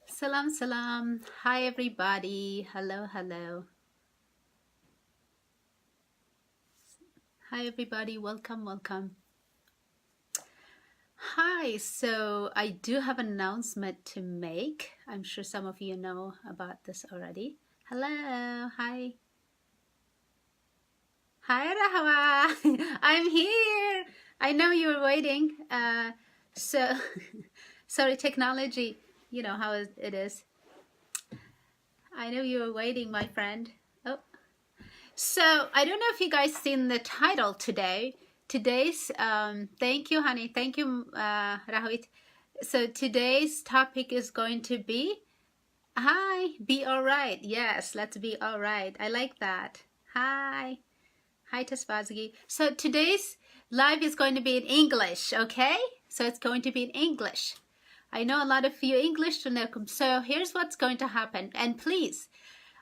Salam, salam. Hi, everybody. Hello, hello. Hi, everybody. Welcome, welcome. Hi, so I do have an announcement to make. I'm sure some of you know about this already. Hello, hi. Hi, Rahwa. I'm here. I know you were waiting. So, sorry, technology, you know how it is. I know you were waiting, my friend. Oh, so I don't know if you guys seen the title today. Today's thank you, honey. Thank you, Rahwit. So today's topic is going to be hi, be all right. Yes, let's be all right. I like that. Hi. Hi, Tasvazgi. So today's live is going to be in English, okay? So it's going to be in English. I know a lot of you English to know. So here's what's going to happen. And please,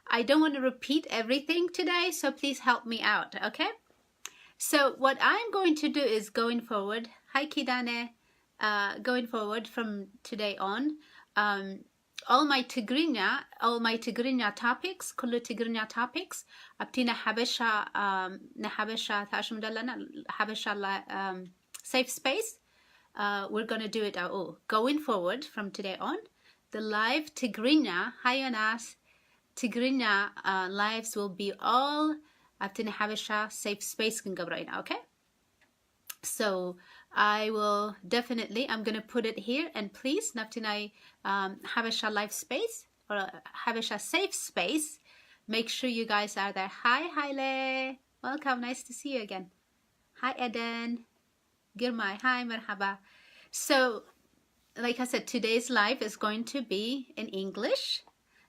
I don't want to repeat everything today, so please help me out, okay? So what I'm going to do is going forward, hi Kidane, going forward from today on, all my Tigrinya topics, كل Tigrinya topics, أبتينا حبشة تاشم دلنا حبشة safe space. We're going to do it all. Going forward from today on, the live Tigrinya, Hayanas, Tigrinya lives will be all أبتينا حبشة safe space كنقبرين, okay? So I will definitely, I'm going to put it here, and please, Naftinai Habesha live space or Habesha safe space. Make sure you guys are there. Hi, Haile. Welcome. Nice to see you again. Hi, Eden. Girmai. Hi, Merhaba. So, like I said, today's live is going to be in English.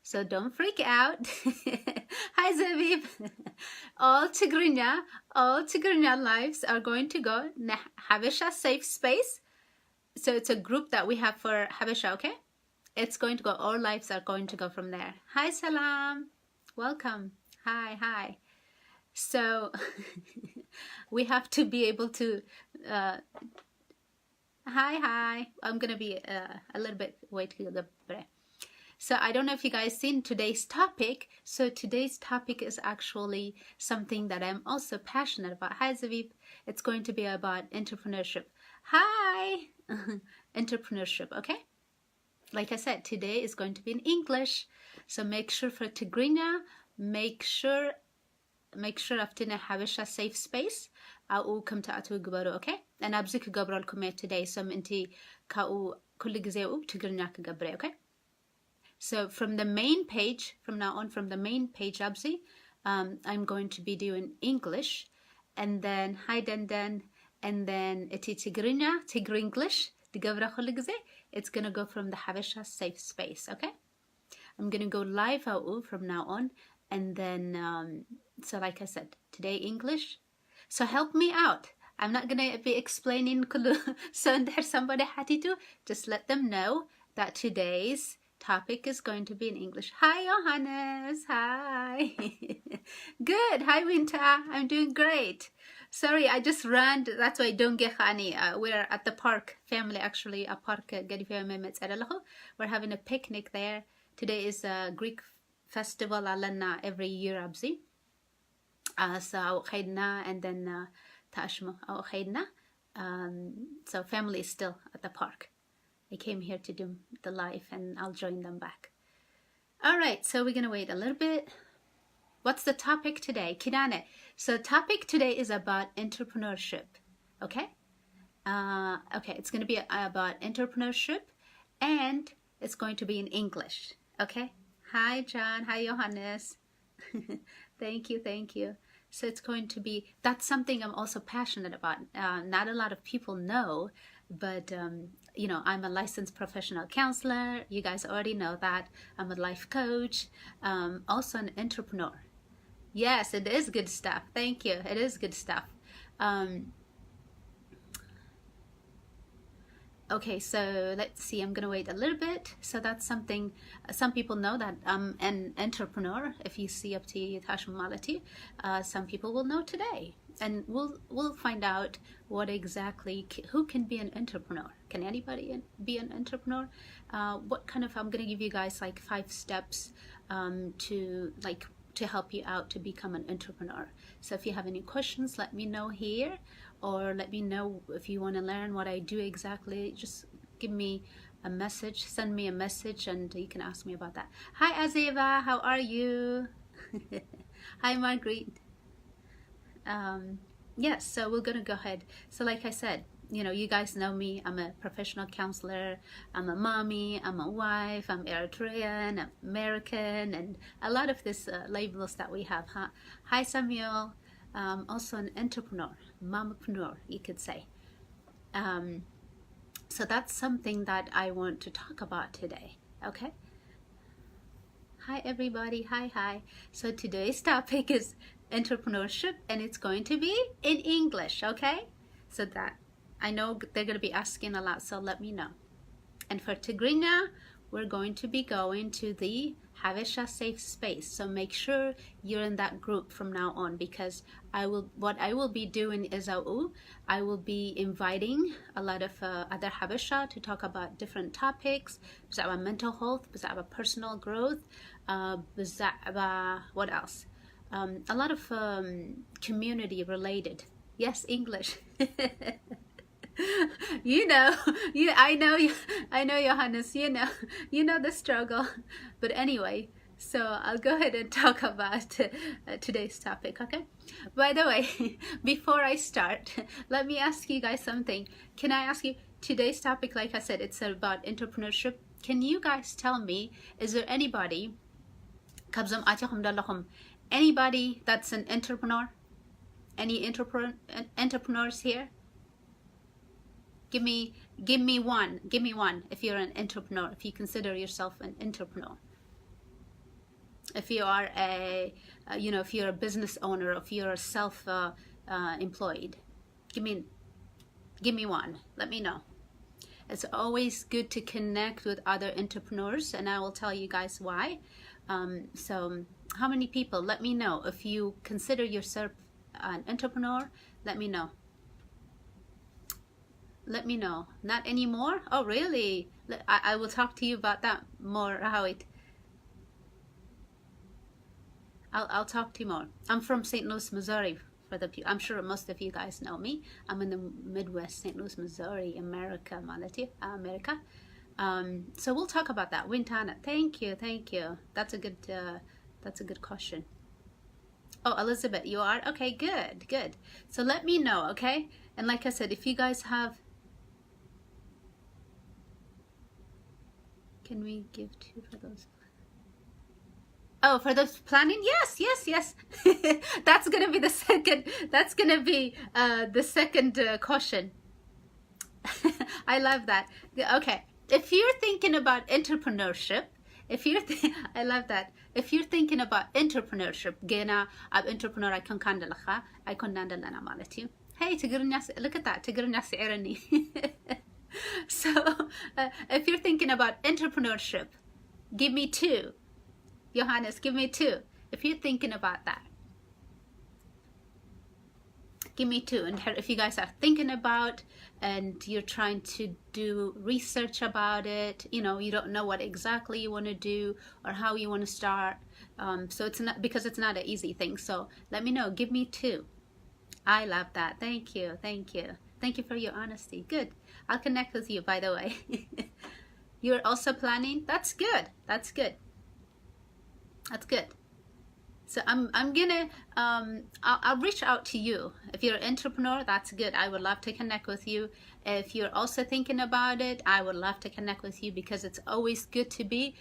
So don't freak out. Hi, Zabib. All Tigrinya lives are going to go Habesha safe space. So it's a group that we have for Habesha, okay? It's going to go, all lives are going to go from there. Hi, Salam. Welcome. Hi, hi. So we have to be able to, hi. I'm going to be a little bit, wait till the break. So I don't know if you guys seen today's topic. So today's topic is actually something that I'm also passionate about. Hi, Zavib. It's going to be about entrepreneurship. Hi, entrepreneurship, okay? Like I said, today is going to be in English. So make sure for Tigrinya, make sure أفتنا حبشة safe space أو كم تأتوا قبروا, okay? أنا أبزيك قبروا لكم today. So أنتي كأو كل جزء أو تقرنيا كقبرة, okay? So from the main page, from now on, from the main page, Abzi, I'm going to be doing English, and then hi Denden, and then iti Tigrinya, Tigr English, it's gonna go from the Habesha safe space, okay? I'm gonna go live from now on, and then, so like I said, today English. So help me out. I'm not gonna be explaining so somebody had to, just let them know that today's topic is going to be in English. Hi, Johannes. Hi. Good. Hi, Winter. I'm doing great. Sorry, I just ran. That's why I don't get honey. We're at the park. Family, actually, a park. We're having a picnic there. Today is a Greek festival alana every year, Abzi. So, and then Tashmo. So, family is still at the park. I came here to do the live, and I'll join them back. All right, so we're going to wait a little bit. What's the topic today? Kidane. So topic today is about entrepreneurship, okay? Okay, it's going to be about entrepreneurship, and it's going to be in English, okay? Hi, John. Hi, Johannes. Thank you. So it's going to be, that's something I'm also passionate about. Not a lot of people know, but you know, I'm a licensed professional counselor. You guys already know that. I'm a life coach, also an entrepreneur. Yes, it is good stuff. Thank you. It is good stuff. Okay, so let's see. I'm gonna wait a little bit. So that's something. Some people know that I'm an entrepreneur. If you see up to Tashmalati, some people will know today. and we'll find out what exactly who can be an entrepreneur. Can anybody be an entrepreneur? What kind of, I'm going to give you guys like 5 steps to help you out to become an entrepreneur. So if you have any questions, let me know here, or let me know if you want to learn what I do exactly. Just give me a message, send me a message, and you can ask me about that. Hi Azeva, how are you? Hi Marguerite. Yes, so we're gonna go ahead. So like I said, you guys know me. I'm a professional counselor. I'm a mommy. I'm a wife. I'm Eritrean, I'm American, and a lot of these labels that we have. Huh? Hi Samuel. Also an entrepreneur, mompreneur, you could say. So that's something that I want to talk about today. Okay. Hi everybody. Hi. So today's topic is entrepreneurship, and it's going to be in English. Okay. So that I know they're going to be asking a lot, so let me know. And for Tigrinya, we're going to be going to the Habesha safe space. So make sure you're in that group from now on, because what I will be doing is I will be inviting a lot of other Habesha to talk about different topics. About mental health, about personal growth, what else? A lot of community related. Yes, English. I know Johannes, you know the struggle. But anyway, so I'll go ahead and talk about today's topic, okay? By the way, before I start, let me ask you guys something. Can I ask you, today's topic, like I said, it's about entrepreneurship. Can you guys tell me, is there anybody that's an entrepreneur? Any entrepreneurs here? Give me one if you're an entrepreneur, if you consider yourself an entrepreneur. If you are if you're a business owner, if you're self-employed, give me one. Let me know. It's always good to connect with other entrepreneurs, and I will tell you guys why. So how many people? Let me know. If you consider yourself an entrepreneur, let me know. Let me know. Not anymore? Oh, really? I will talk to you about that more, how it... I'll talk to you more. I'm from St. Louis, Missouri. I'm sure most of you guys know me. I'm in the Midwest, St. Louis, Missouri, America. So we'll talk about that. Wintana, thank you. That's a good question. Oh, Elizabeth, you are? Okay, good. So let me know, okay? And like I said, if you guys have... Can we give 2 for those? Oh, for those planning? Yes. That's gonna be the second. That's gonna be the second question. I love that. Okay, if you're thinking about entrepreneurship, I love that. If you're thinking about entrepreneurship, gena ab entrepreneur I can kandalacha, I can nandalana malati. Hey, look at that. Tigrinya irony. So, if you're thinking about entrepreneurship, give me 2. Johannes, give me 2. If you're thinking about that, give me 2. And if you guys are thinking about and you're trying to do research about it, you don't know what exactly you want to do or how you want to start. So it's not, because it's not an easy thing. So let me know. Give me 2. I love that. Thank you for your honesty. Good. I'll connect with you, by the way. You're also planning? That's good. So I'm gonna I'll reach out to you. If you're an entrepreneur, that's good. I would love to connect with you. If you're also thinking about it, I would love to connect with you, because it's always good to be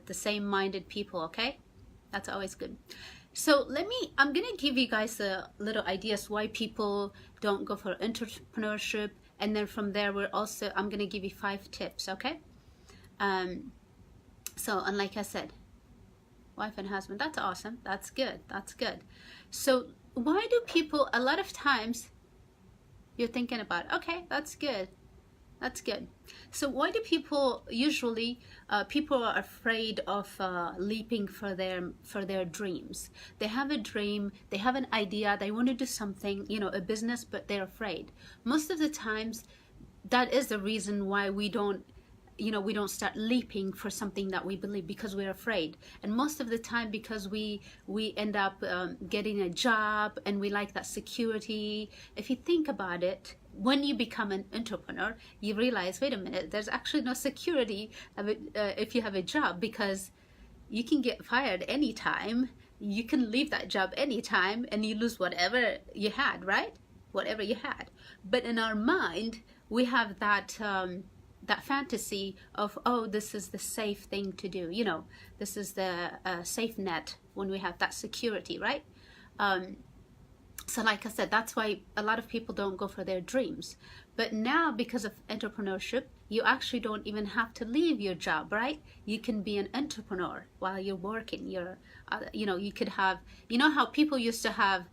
the same-minded people, okay? That's always good. So I'm gonna give you guys a little ideas why people don't go for entrepreneurship, and then from there I'm gonna give you 5 tips, okay? So, and like I said, wife and husband, that's awesome. That's good. So why do people, a lot of times you're thinking about, okay, that's good. That's good. So why do people usually people are afraid of leaping for their dreams? They have a dream, they have an idea, they want to do something, you know, a business, but they're afraid. Most of the times, that is the reason why we don't, you know, we don't start leaping for something that we believe, because we're afraid. And most of the time, because we end up getting a job and we like that security. If you think about it, when you become an entrepreneur, you realize, wait a minute, there's actually no security if you have a job, because you can get fired anytime, you can leave that job anytime, and you lose whatever you had, right? Whatever you had. But in our mind, we have that that fantasy of, oh, this is the safe thing to do, you know, this is the safe net, when we have that security, right? So like I said, that's why a lot of people don't go for their dreams. But now, because of entrepreneurship, you actually don't even have to leave your job, right? You can be an entrepreneur while you're working. You're, you know, you could have, you know how people used to have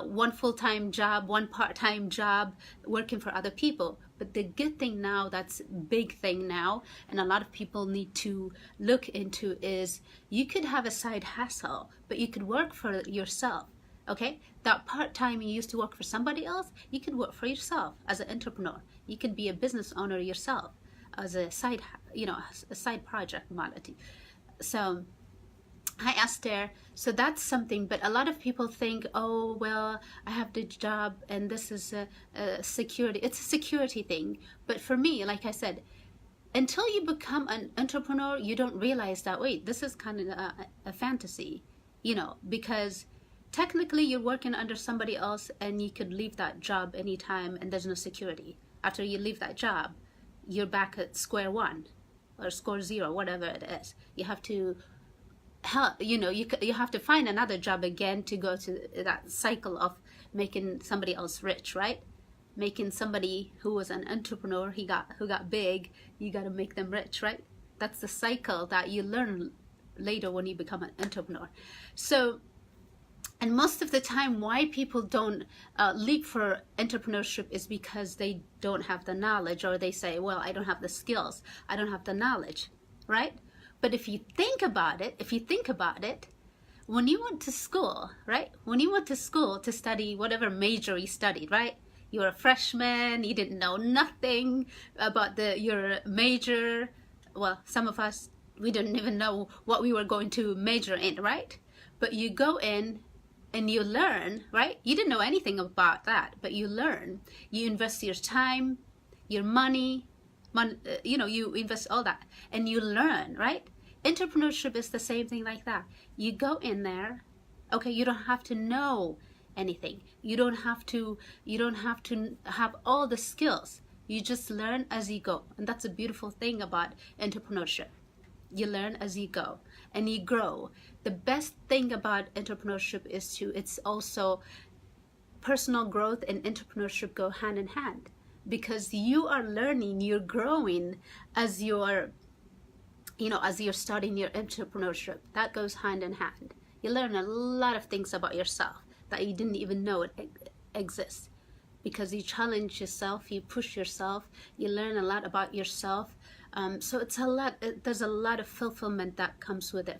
one full-time job, one part-time job, working for other people. But the good thing now, that's big thing now, and a lot of people need to look into, is you could have a side hustle, but you could work for yourself. Okay, that part-time you used to work for somebody else, you could work for yourself as an entrepreneur. You could be a business owner yourself as a side, you know, a side project modality. So hi Esther. So that's something, but a lot of people think, oh, well, I have the job and this is a security. It's a security thing. But for me, like I said, until you become an entrepreneur, you don't realize that, wait, this is kind of a fantasy, you know, because technically you're working under somebody else and you could leave that job anytime and there's no security. After you leave that job, you're back at square one or score zero, whatever it is. You have to help, you know, you have to find another job again to go to that cycle of making somebody else rich, right? Making somebody who was an entrepreneur, who got big, you got to make them rich, right? That's the cycle that you learn later when you become an entrepreneur. So, and most of the time, why people don't leap for entrepreneurship is because they don't have the knowledge, or they say, well, I don't have the skills, I don't have the knowledge, right? But if you think about it, when you went to school, right? When you went to school to study whatever major you studied, right? You were a freshman, you didn't know nothing about your major. Well, some of us, we didn't even know what we were going to major in, right? But you go in and you learn, right? You didn't know anything about that, but you learn. You invest your time, your money, you know, you invest all that and you learn, right? Entrepreneurship is the same thing like that. You go in there, okay, you don't have to know anything. You don't have to have all the skills. You just learn as you go. And that's a beautiful thing about entrepreneurship. You learn as you go and you grow. The best thing about entrepreneurship is it's also personal growth and entrepreneurship go hand in hand, because you are learning, you're growing as you're, you know, as you're starting your entrepreneurship. That goes hand in hand. You learn a lot of things about yourself that you didn't even know it exists, because you challenge yourself, you push yourself, you learn a lot about yourself. So it's a lot. There's a lot of fulfillment that comes with it.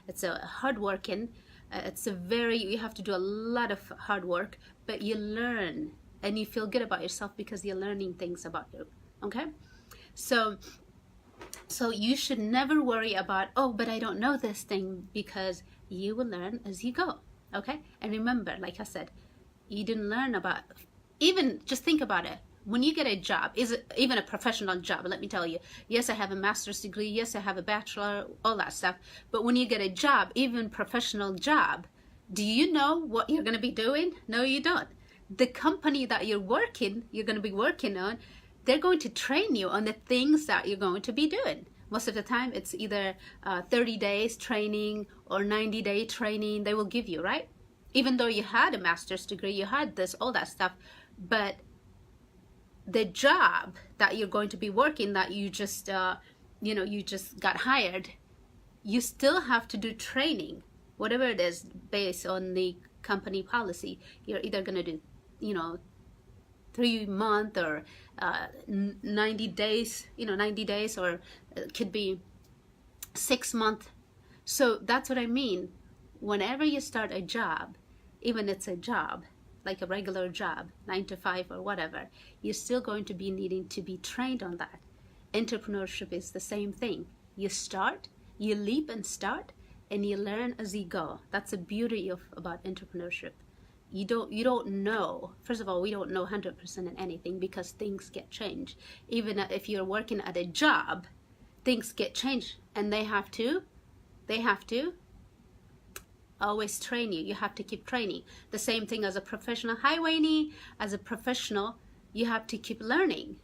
It's a hard working. You have to do a lot of hard work, but you learn and you feel good about yourself because you're learning things about you. Okay, so you should never worry about, oh, but I don't know this thing, because you will learn as you go. Okay, and remember, like I said, you didn't learn about, even just think about it. When you get a job, is it even a professional job? Let me tell you, yes, I have a master's degree, yes, I have a bachelor, all that stuff. But when you get a job, even professional job, do you know what you're going to be doing? No, you don't. The company that you're going to be working on, they're going to train you on the things that you're going to be doing. Most of the time, it's either 30 days training or 90-day training they will give you, right? Even though you had a master's degree, you had this, all that stuff, but the job that you're going to be working, that you just, you just got hired, you still have to do training, whatever it is, based on the company policy. You're either going to do, 3 months or 90 days, 90 days, or it could be 6 months. So that's what I mean. Whenever you start a job, even it's a job, like a regular job, 9 to 5 or whatever, you're still going to be needing to be trained on that. Entrepreneurship is the same thing. You start, you leap and start, and you learn as you go. That's the beauty about entrepreneurship. You don't know. First of all, we don't know 100% in anything because things get changed. Even if you're working at a job, things get changed, and they have to always train you. You have to keep training. The same thing as a professional highwayman, as a professional, you have to keep learning.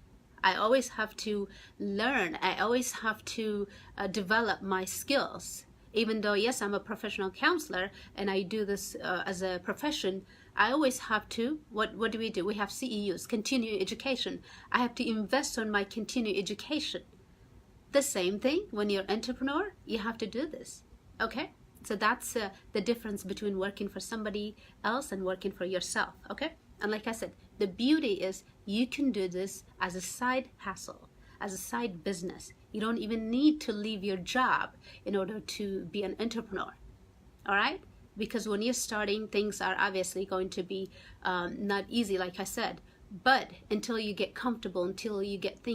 I always have to learn. I always have to develop my skills. Even though, yes, I'm a professional counselor and I do this as a profession, I always have to, what do? We have CEUs, continuing education. I have to invest on my continuing education. The same thing when you're an entrepreneur, you have to do this, okay? So that's the difference between working for somebody else and working for yourself, okay? And like I said, the beauty is you can do this as a side hustle, as a side business. You don't even need to leave your job in order to be an entrepreneur, all right? Because when you're starting, things are obviously going to be not easy, like I said. But until you get comfortable, until you get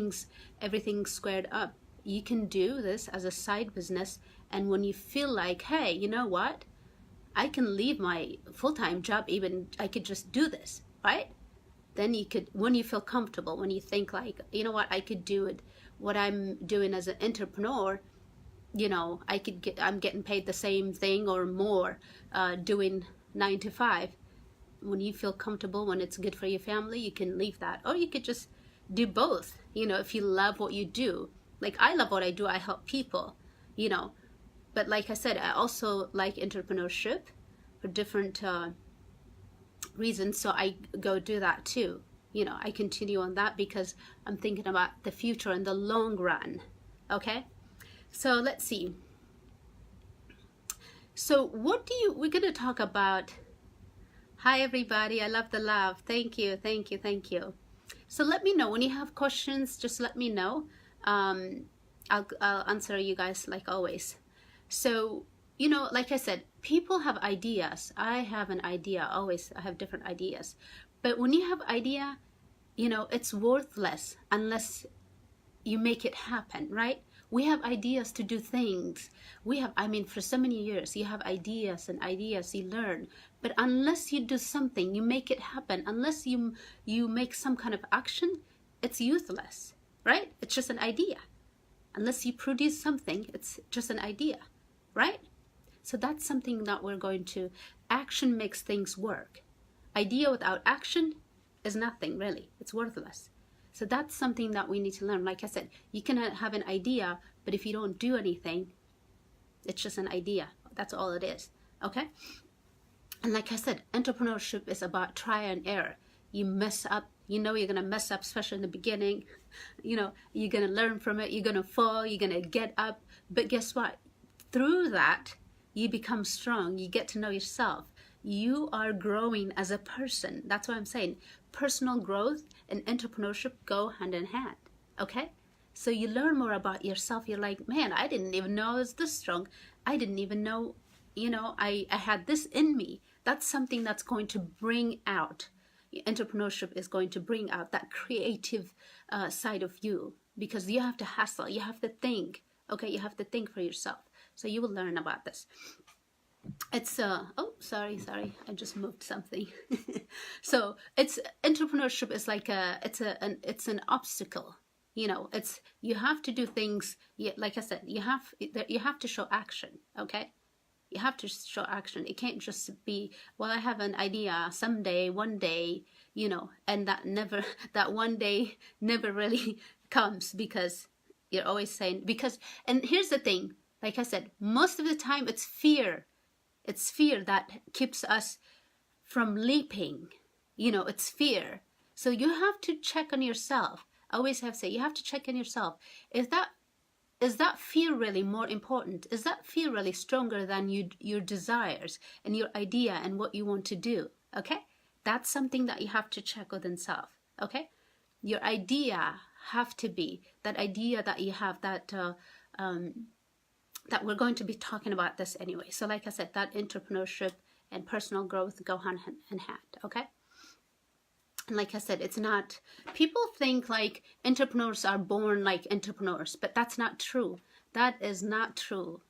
everything squared up, you can do this as a side business. And when you feel like, hey, you know what? I can leave my full-time job, even I could just do this, right? Then you could, when you feel comfortable, when you think like, you know what, I could do it, what I'm doing as an entrepreneur, I'm getting paid the same thing or more doing 9 to 5. When you feel comfortable, when it's good for your family, you can leave that. Or you could just do both, if you love what you do. Like I love what I do, I help people, But like I said, I also like entrepreneurship for different reasons. So I go do that too. I continue on that because I'm thinking about the future and the long run. Okay. So let's see. So we're going to talk about. Hi, everybody. I love the love. Thank you. Thank you. Thank you. So let me know when you have questions, just let me know. I'll answer you guys like always. So, like I said, people have ideas. I have an idea. Always, I have different ideas. But when you have idea, it's worthless unless you make it happen, right? We have ideas to do things. For so many years, you have ideas and ideas you learn. But unless you do something, you make it happen. Unless you make some kind of action, it's useless, right? It's just an idea. Unless you produce something, it's just an idea, right? So that's something that we're going to, action makes things work. Idea without action is nothing, really. It's worthless. So that's something that we need to learn. Like I said, you can have an idea, but if you don't do anything, it's just an idea. That's all it is, okay? And like I said, entrepreneurship is about try and error. You mess up, you're going to mess up, especially in the beginning. You're going to learn from it. You're going to fall. You're going to get up. But guess what? Through that, you become strong. You get to know yourself. You are growing as a person. That's what I'm saying. Personal growth and entrepreneurship go hand in hand. Okay? So you learn more about yourself. You're like, man, I didn't even know I was this strong. I didn't even know, I had this in me. That's something that's going to bring out. Entrepreneurship is going to bring out that creative side of you, because you have to hustle. You have to think. Okay? You have to think for yourself. So you will learn about this. It's oh, sorry, I just moved something. So entrepreneurship is like it's an obstacle. It's, you have to do things. Like I said, you have to show action. Okay, you have to show action. It can't just be, well, I have an idea someday, one day, and that one day never really comes, because you're always saying, and here's the thing. Like I said, most of the time it's fear. It's fear that keeps us from leaping. It's fear. So you have to check on yourself. I always have to say, you have to check on yourself. Is that fear really more important? Is that fear really stronger than your desires and your idea and what you want to do? Okay? That's something that you have to check within self. okay? Your idea have to be that idea that you have, that that we're going to be talking about this anyway. So like I said, that entrepreneurship and personal growth go hand in hand, okay? And like I said, it's not, people think like entrepreneurs are born like entrepreneurs, but that's not true. That is not true.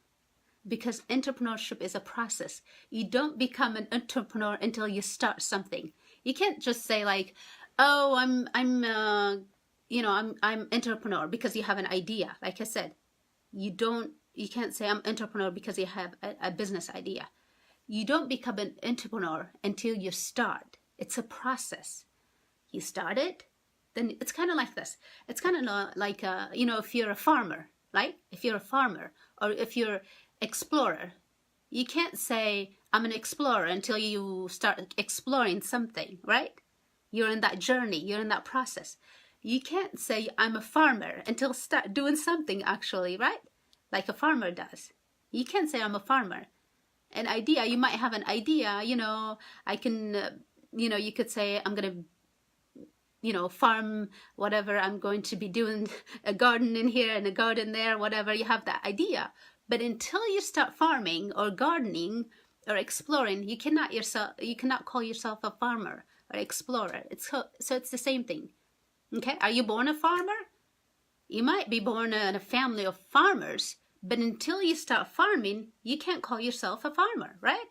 Because entrepreneurship is a process. You don't become an entrepreneur until you start something. You can't just say like, oh, I'm entrepreneur because you have an idea. Like I said, you can't say I'm entrepreneur because you have a business idea. You don't become an entrepreneur until you start. It's a process. You start it, then it's kind of like this. It's kind of like, if you're a farmer, right? If you're a farmer, or if you're explorer, you can't say I'm an explorer until you start exploring something, right? You're in that journey, you're in that process. You can't say I'm a farmer until start doing something actually, right? Like a farmer does. You can't say I'm a farmer. An idea, you might have an idea, I can, you could say I'm going to farm whatever, I'm going to be doing a garden in here and a garden there, whatever, you have that idea. But until you start farming or gardening or exploring, you cannot call yourself a farmer or explorer. So it's the same thing. Okay? Are you born a farmer? You might be born in a family of farmers, but until you start farming, you can't call yourself a farmer, right?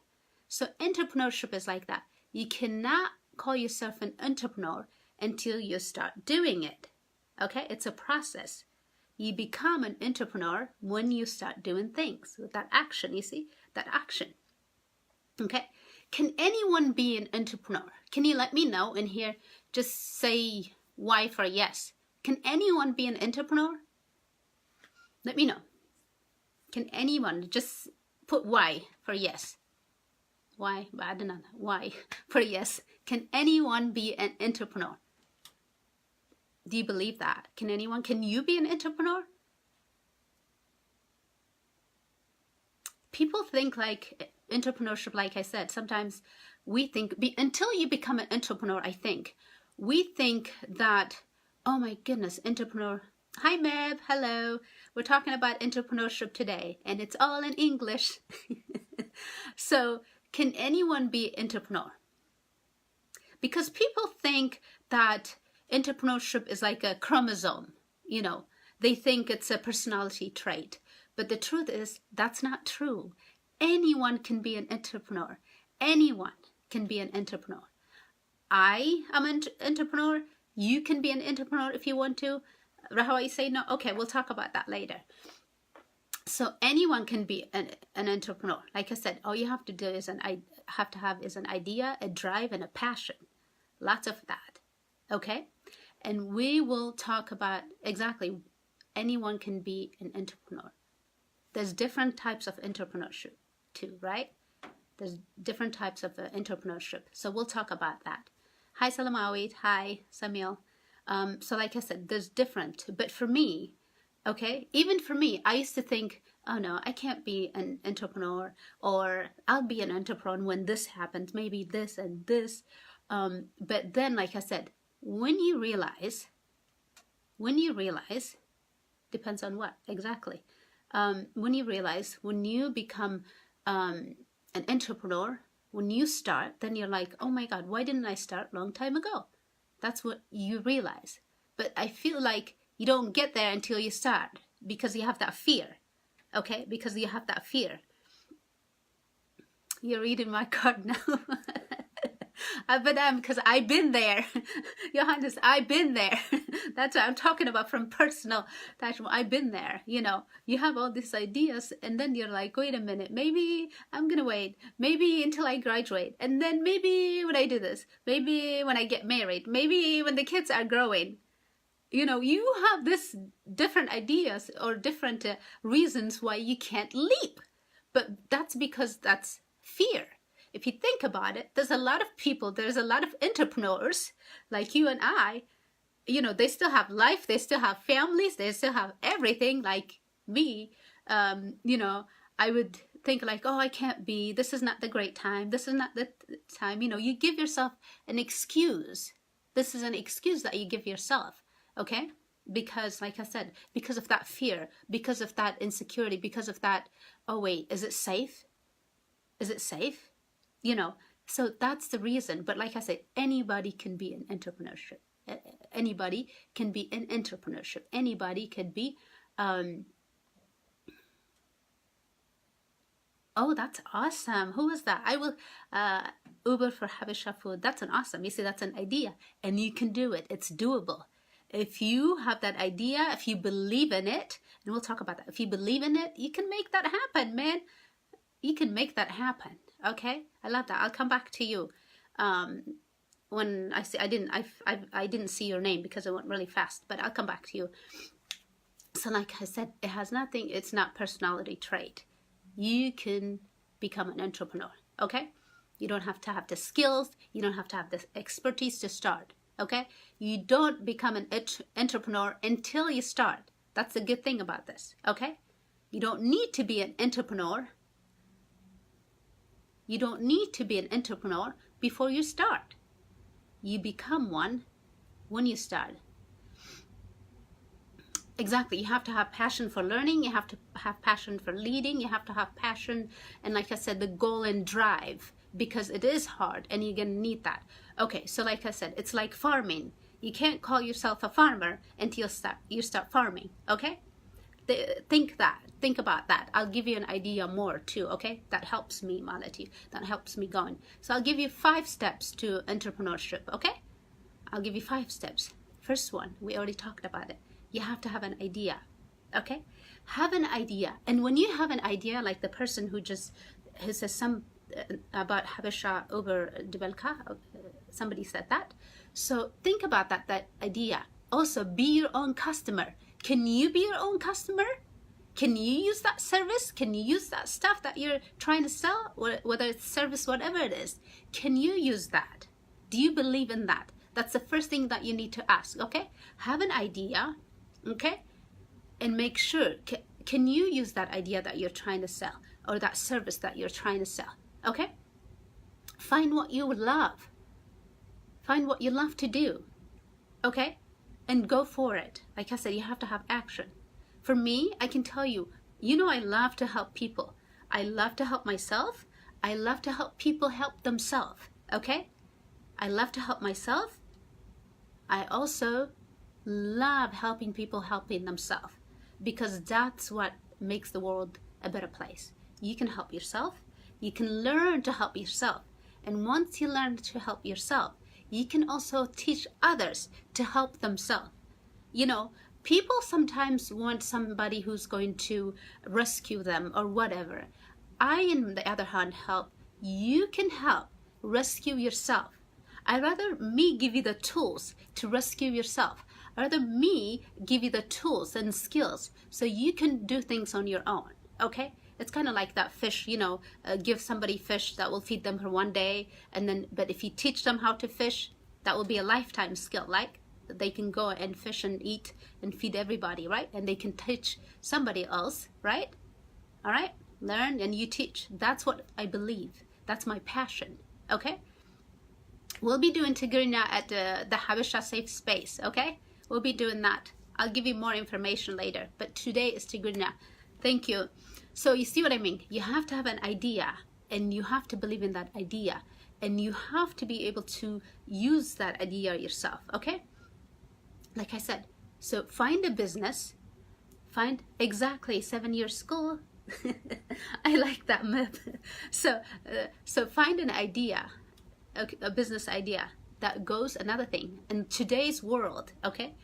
So entrepreneurship is like that. You cannot call yourself an entrepreneur until you start doing it. Okay? It's a process. You become an entrepreneur when you start doing things with that action, you see? That action. Okay? Can anyone be an entrepreneur? Can you let me know in here? Just say Y for yes. Can anyone be an entrepreneur? Let me know. Can anyone just put Y for yes? Y, I don't know. Y for yes. Can anyone be an entrepreneur? Do you believe that? Can you be an entrepreneur? People think like entrepreneurship, like I said, sometimes we think, until you become an entrepreneur, I think, we think that, oh my goodness, entrepreneur. Hi, Meb. Hello. We're talking about entrepreneurship today, and it's all in English. So, can anyone be an entrepreneur? Because people think that entrepreneurship is like a chromosome, they think it's a personality trait. But the truth is, that's not true. Anyone can be an entrepreneur. Anyone can be an entrepreneur. I am an entrepreneur. You can be an entrepreneur if you want to. How I say no? Okay, we'll talk about that later. So anyone can be an entrepreneur. Like I said, all you have to do is an idea, a drive, and a passion. Lots of that. Okay? And we will talk about exactly anyone can be an entrepreneur. There's different types of entrepreneurship too, right? There's different types of entrepreneurship. So we'll talk about that. Hi, Salamawit. Hi, Samuel. So like I said, there's different. But for me, okay, even for me, I used to think, oh no, I can't be an entrepreneur, or I'll be an entrepreneur when this happens, maybe this and this. But then, like I said, when you realize, depends on what exactly. When you become an entrepreneur, when you start, then you're like, oh my God, why didn't I start a long time ago? That's what you realize. But I feel like you don't get there until you start, because you have that fear. Okay? Because you have that fear. You're reading my card now. But because I've been there. Johannes, I've been there. That's what I'm talking about, from personal attachment. I've been there. You have all these ideas, and then you're like, wait a minute, maybe I'm going to wait. Maybe until I graduate. And then maybe when I do this, maybe when I get married, maybe when the kids are growing. You have this different ideas or different reasons why you can't leap. But that's because that's fear. If you think about it, there's a lot of people, there's a lot of entrepreneurs like you and I, they still have life, they still have families, they still have everything like me. I would think like, oh, I can't be, this is not the great time, this is not the time, you give yourself an excuse. This is an excuse that you give yourself, okay? Because, like I said, because of that fear, because of that insecurity, because of that, oh wait, is it safe? Is it safe? You know, so that's the reason. But like I said, anybody can be in entrepreneurship. Anybody can be in entrepreneurship. Anybody can be, oh, that's awesome. Who was that? I will, Uber for Habesha food. That's an awesome. You see, that's an idea and you can do it. It's doable. If you have that idea, if you believe in it, and we'll talk about that. If you believe in it, you can make that happen, man. You can make that happen. Okay. I love that. I'll come back to you. When I see, I didn't see your name because it went really fast, but I'll come back to you. So like I said, it has nothing, it's not personality trait. You can become an entrepreneur, okay? You don't have to have the skills, you don't have to have the expertise to start, okay? You don't become an entrepreneur until you start. That's the good thing about this, okay? You don't need to be an entrepreneur. You don't need to be an entrepreneur before you start. You become one when you start. Exactly. You have to have passion for learning. You have to have passion for leading. You have to have passion. And like I said, the goal and drive, because it is hard and you're going to need that. Okay. So like I said, it's like farming. You can't call yourself a farmer until you start farming. Okay. Think about that. I'll give you an idea more too. Okay. That helps me, Malati. That helps me going. So I'll give you 5 steps to entrepreneurship. Okay. I'll give you 5 steps. First one, we already talked about it. You have to have an idea, okay? Have an idea. And when you have an idea, like the person who says some about Habesha Uber Dibelka, somebody said that. So think about that idea. Also, be your own customer. Can you be your own customer? Can you use that service? Can you use that stuff that you're trying to sell? Whether it's service, whatever it is. Can you use that? Do you believe in that? That's the first thing that you need to ask, okay? Have an idea. Okay, and make sure, can you use that idea that you're trying to sell or that service that you're trying to sell? Okay, find what you love. Find what you love to do. Okay, and go for it. Like I said, you have to have action. For me, I can tell you, I love to help people. I love to help myself. I love to help people help themselves. Okay, I love to help myself. I also love helping people helping themselves, because that's what makes the world a better place. You can help yourself. You can learn to help yourself. And once you learn to help yourself, you can also teach others to help themselves. People sometimes want somebody who's going to rescue them or whatever. I, on the other hand, you can help rescue yourself. I'd rather me give you the tools to rescue yourself. Rather me give you the tools and skills so you can do things on your own, okay? It's kind of like that fish, give somebody fish that will feed them for one day, but if you teach them how to fish, that will be a lifetime skill, like they can go and fish and eat and feed everybody, right? And they can teach somebody else, right? All right? Learn and you teach. That's what I believe. That's my passion, okay? We'll be doing Tigrinya at the Habesha Safe Space, okay? We'll be doing that. I'll give you more information later. But today is Tigrinya. Thank you. So you see what I mean? You have to have an idea and you have to believe in that idea. And you have to be able to use that idea yourself, okay? Like I said, so find a business. Find exactly 7-year school. I like that myth. So find an idea, a business idea. That goes another thing in today's world, okay?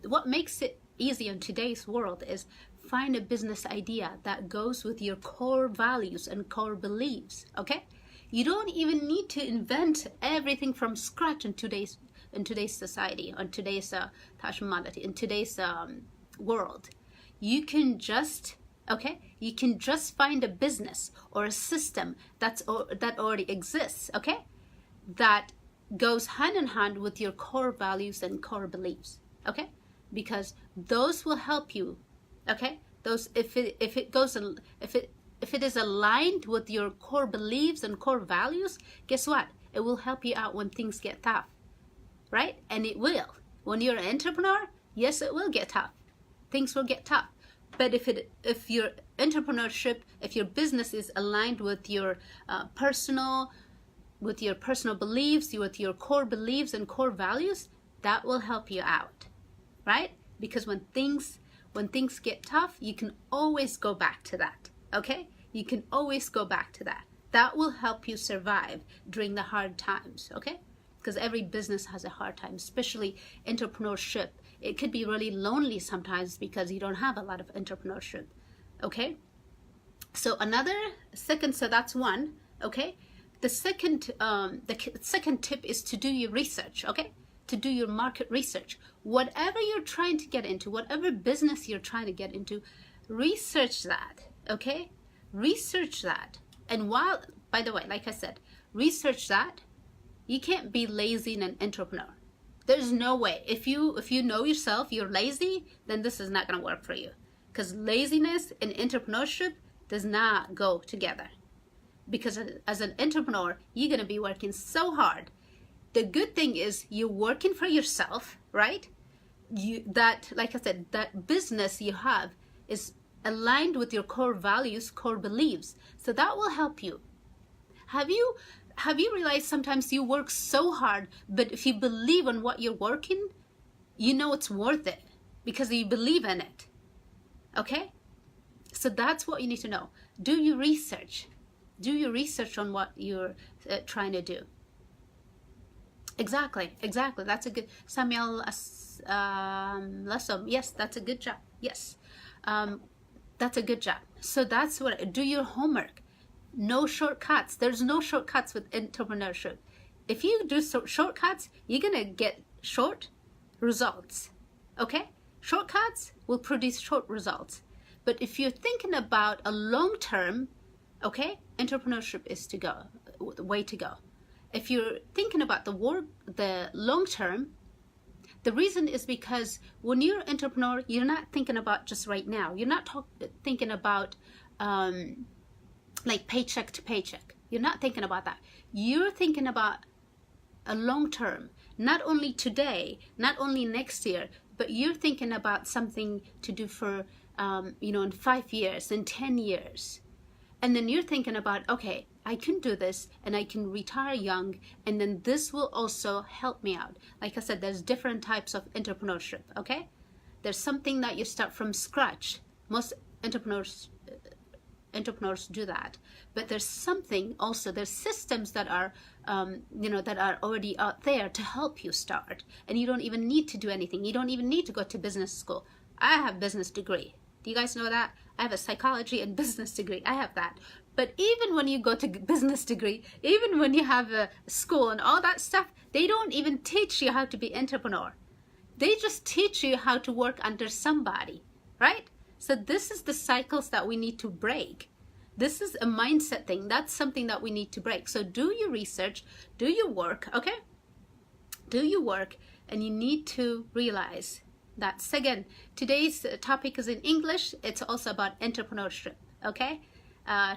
What makes it easy in today's world is find a business idea that goes with your core values and core beliefs, okay? You don't even need to invent everything from scratch in today's society, in today's in today's world. You can just find a business or a system that already exists, okay? That goes hand in hand with your core values and core beliefs, okay? Because those will help you, okay? Those if it is aligned with your core beliefs and core values, guess what? It will help you out when things get tough. right? And it will. When you're an entrepreneur, yes, it will get tough. Things will get tough. But if your entrepreneurship, if your business is aligned with your personal beliefs, with your core beliefs and core values, that will help you out, right? Because when things get tough, you can always go back to that, okay? You can always go back to that. That will help you survive during the hard times, okay? Because every business has a hard time, especially entrepreneurship. It could be really lonely sometimes because you don't have a lot of entrepreneurship, okay? So so that's one, okay? The second tip is to do your research, okay? To do your market research. Whatever you're trying to get into, whatever business you're trying to get into, research that, okay? Research that. And by the way, like I said, research that. You can't be lazy in an entrepreneur. There's no way. If you know yourself, you're lazy, then this is not going to work for you. Because laziness and entrepreneurship does not go together. Because as an entrepreneur, you're going to be working so hard. The good thing is you're working for yourself, right? Like I said, that business you have is aligned with your core values, core beliefs. So that will help you. Have you realized sometimes you work so hard, but if you believe in what you're working, you know it's worth it because you believe in it. Okay? So that's what you need to know. Do your research. Do your research on what you're trying to do. Exactly. That's a good, Samuel Lessom. Yes, that's a good job. Yes, that's a good job. So that's what, do your homework. No shortcuts. There's no shortcuts with entrepreneurship. If you do shortcuts, you're going to get short results. Okay? Shortcuts will produce short results. But if you're thinking about a long term, okay, entrepreneurship is the way to go. If you're thinking about the long term, the reason is because when you're an entrepreneur, you're not thinking about just right now. You're not thinking about like paycheck to paycheck. You're not thinking about that. You're thinking about a long term, not only today, not only next year, but you're thinking about something to do for, in 5 years, in 10 years. And then you're thinking about, okay, I can do this and I can retire young, and then this will also help me out. Like I said, there's different types of entrepreneurship, okay? There's something that you start from scratch. Most entrepreneurs do that. But there's something also, there's systems that are, that are already out there to help you start. And you don't even need to do anything. You don't even need to go to business school. I have a business degree. Do you guys know that? I have a psychology and business degree. I have that. But even when you go to business degree, even when you have a school and all that stuff, they don't even teach you how to be entrepreneur. They just teach you how to work under somebody, right? So this is the cycles that we need to break. This is a mindset thing. That's something that we need to break. So do your research, do your work, okay? Do your work, and you need to realize that, again, today's topic is in English. It's also about entrepreneurship, okay? All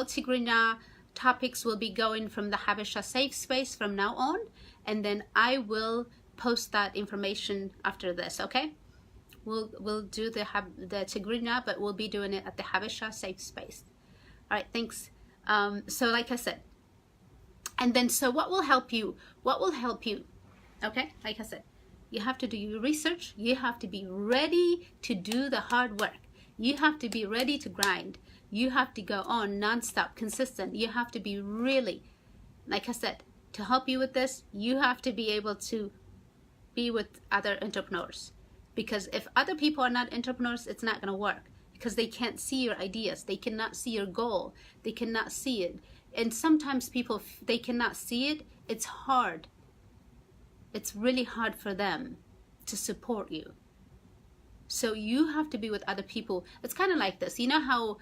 Tigrinya topics will be going from the Habesha Safe Space from now on, and then I will post that information after this, okay? We'll do the Tigrinya, but we'll be doing it at the Habesha Safe Space. All right, thanks. So like I said, and then so what will help you? What will help you? Okay, like I said, you have to do your research. You have to be ready to do the hard work. You have to be ready to grind. You have to go on nonstop, consistent. You have to be really, like I said, to help you with this, you have to be able to be with other entrepreneurs. Because if other people are not entrepreneurs, it's not going to work. Because they can't see your ideas. They cannot see your goal. They cannot see it. And sometimes people, they cannot see it. It's hard. It's really hard for them to support you. So you have to be with other people. It's kind of like this. You know how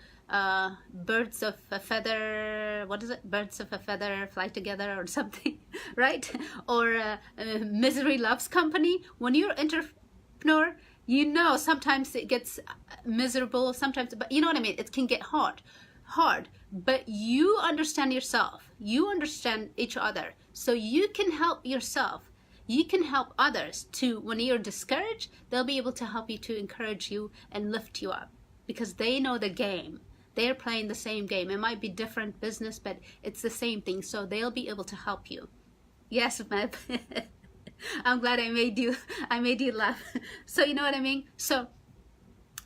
birds of a feather, what is it? Birds of a feather fly together or something, right? Or misery loves company. When you're an entrepreneur, you know sometimes it gets miserable, sometimes, but you know what I mean? It can get hard, but you understand yourself. You understand each other. So you can help yourself. You can help others to, when you're discouraged, they'll be able to help you, to encourage you and lift you up, because they know the game. They're playing the same game. It might be different business, but it's the same thing. So they'll be able to help you. Yes, Meb. I'm glad I made you laugh. So you know what I mean? So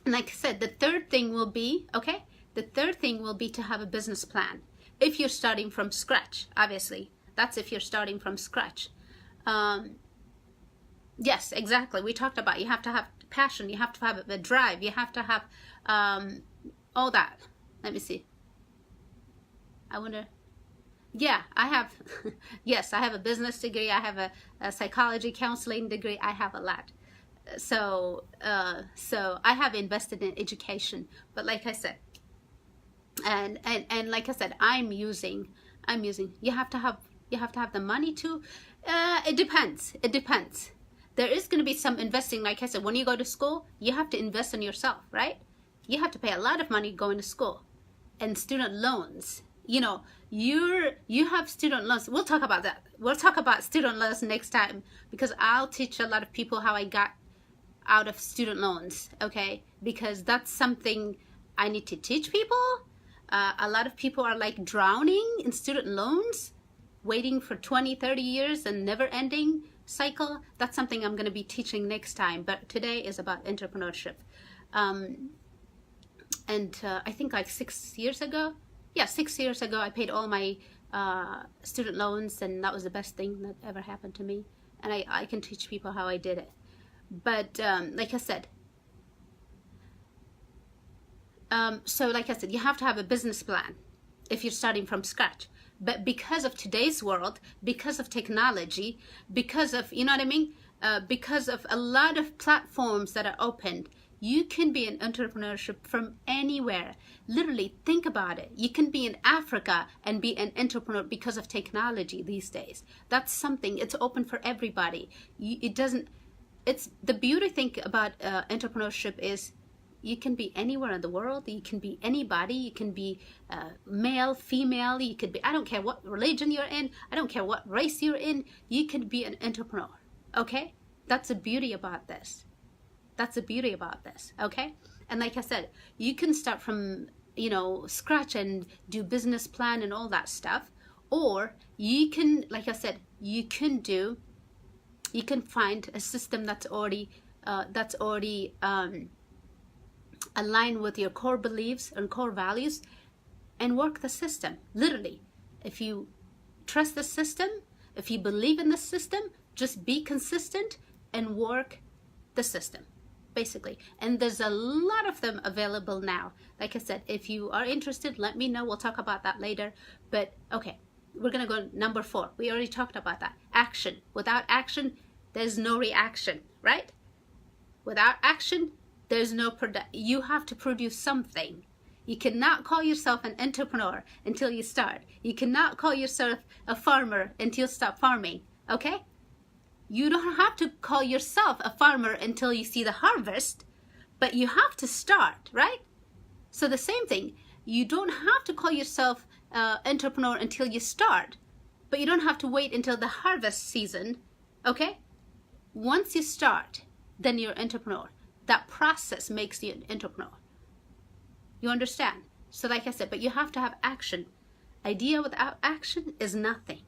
like I said, the third thing will be, okay? The third thing will be to have a business plan. If you're starting from scratch, obviously. That's if you're starting from scratch. Yes, exactly. We talked about, you have to have passion. You have to have a drive. You have to have all that. Let me see. I wonder. Yeah, I have. Yes, I have a business degree. I have a psychology counseling degree. I have a lot. So I have invested in education. But like I said, and like I said, I'm using. You have to have the money to. It depends. There is going to be some investing. Like I said, when you go to school, you have to invest in yourself, right? You have to pay a lot of money going to school, and student loans. You know, you have student loans. We'll talk about that. We'll talk about student loans next time, because I'll teach a lot of people how I got out of student loans, okay? Because that's something I need to teach people. A lot of people are like drowning in student loans, waiting for 20, 30 years and never ending cycle. That's something I'm going to be teaching next time. But today is about entrepreneurship. I think like 6 years ago, yeah, 6 years ago, I paid all my student loans, and that was the best thing that ever happened to me. And I can teach people how I did it. But like I said, you have to have a business plan if you're starting from scratch. But because of today's world, because of technology, because of, you know what I mean? Because of a lot of platforms that are opened, you can be in entrepreneurship from anywhere. Literally, think about it. You can be in Africa and be an entrepreneur because of technology these days. That's something, it's open for everybody. It's the beauty thing about entrepreneurship is you can be anywhere in the world. You can be anybody. You can be male, female. You could be, I don't care what religion you're in. I don't care what race you're in. You can be an entrepreneur, okay? That's the beauty about this. Okay? And like I said, you can start from, scratch and do business plan and all that stuff. Or you can, like I said, you can find a system that's already aligned with your core beliefs and core values, and work the system. Literally, if you trust the system, if you believe in the system, just be consistent and work the system, basically. And there's a lot of them available now. Like I said, if you are interested, let me know. We'll talk about that later. But okay, we're gonna go number 4. We already talked about that. Action. Without action, there's no reaction, right? Without action, there's no you have to produce something. You cannot call yourself an entrepreneur until you start. You cannot call yourself a farmer until you stop farming, okay? You don't have to call yourself a farmer until you see the harvest, but you have to start, right? So the same thing, you don't have to call yourself entrepreneur until you start, but you don't have to wait until the harvest season, okay? Once you start, then you're an entrepreneur. That process makes you an entrepreneur. You understand? So like I said, but you have to have action. Idea without action is nothing,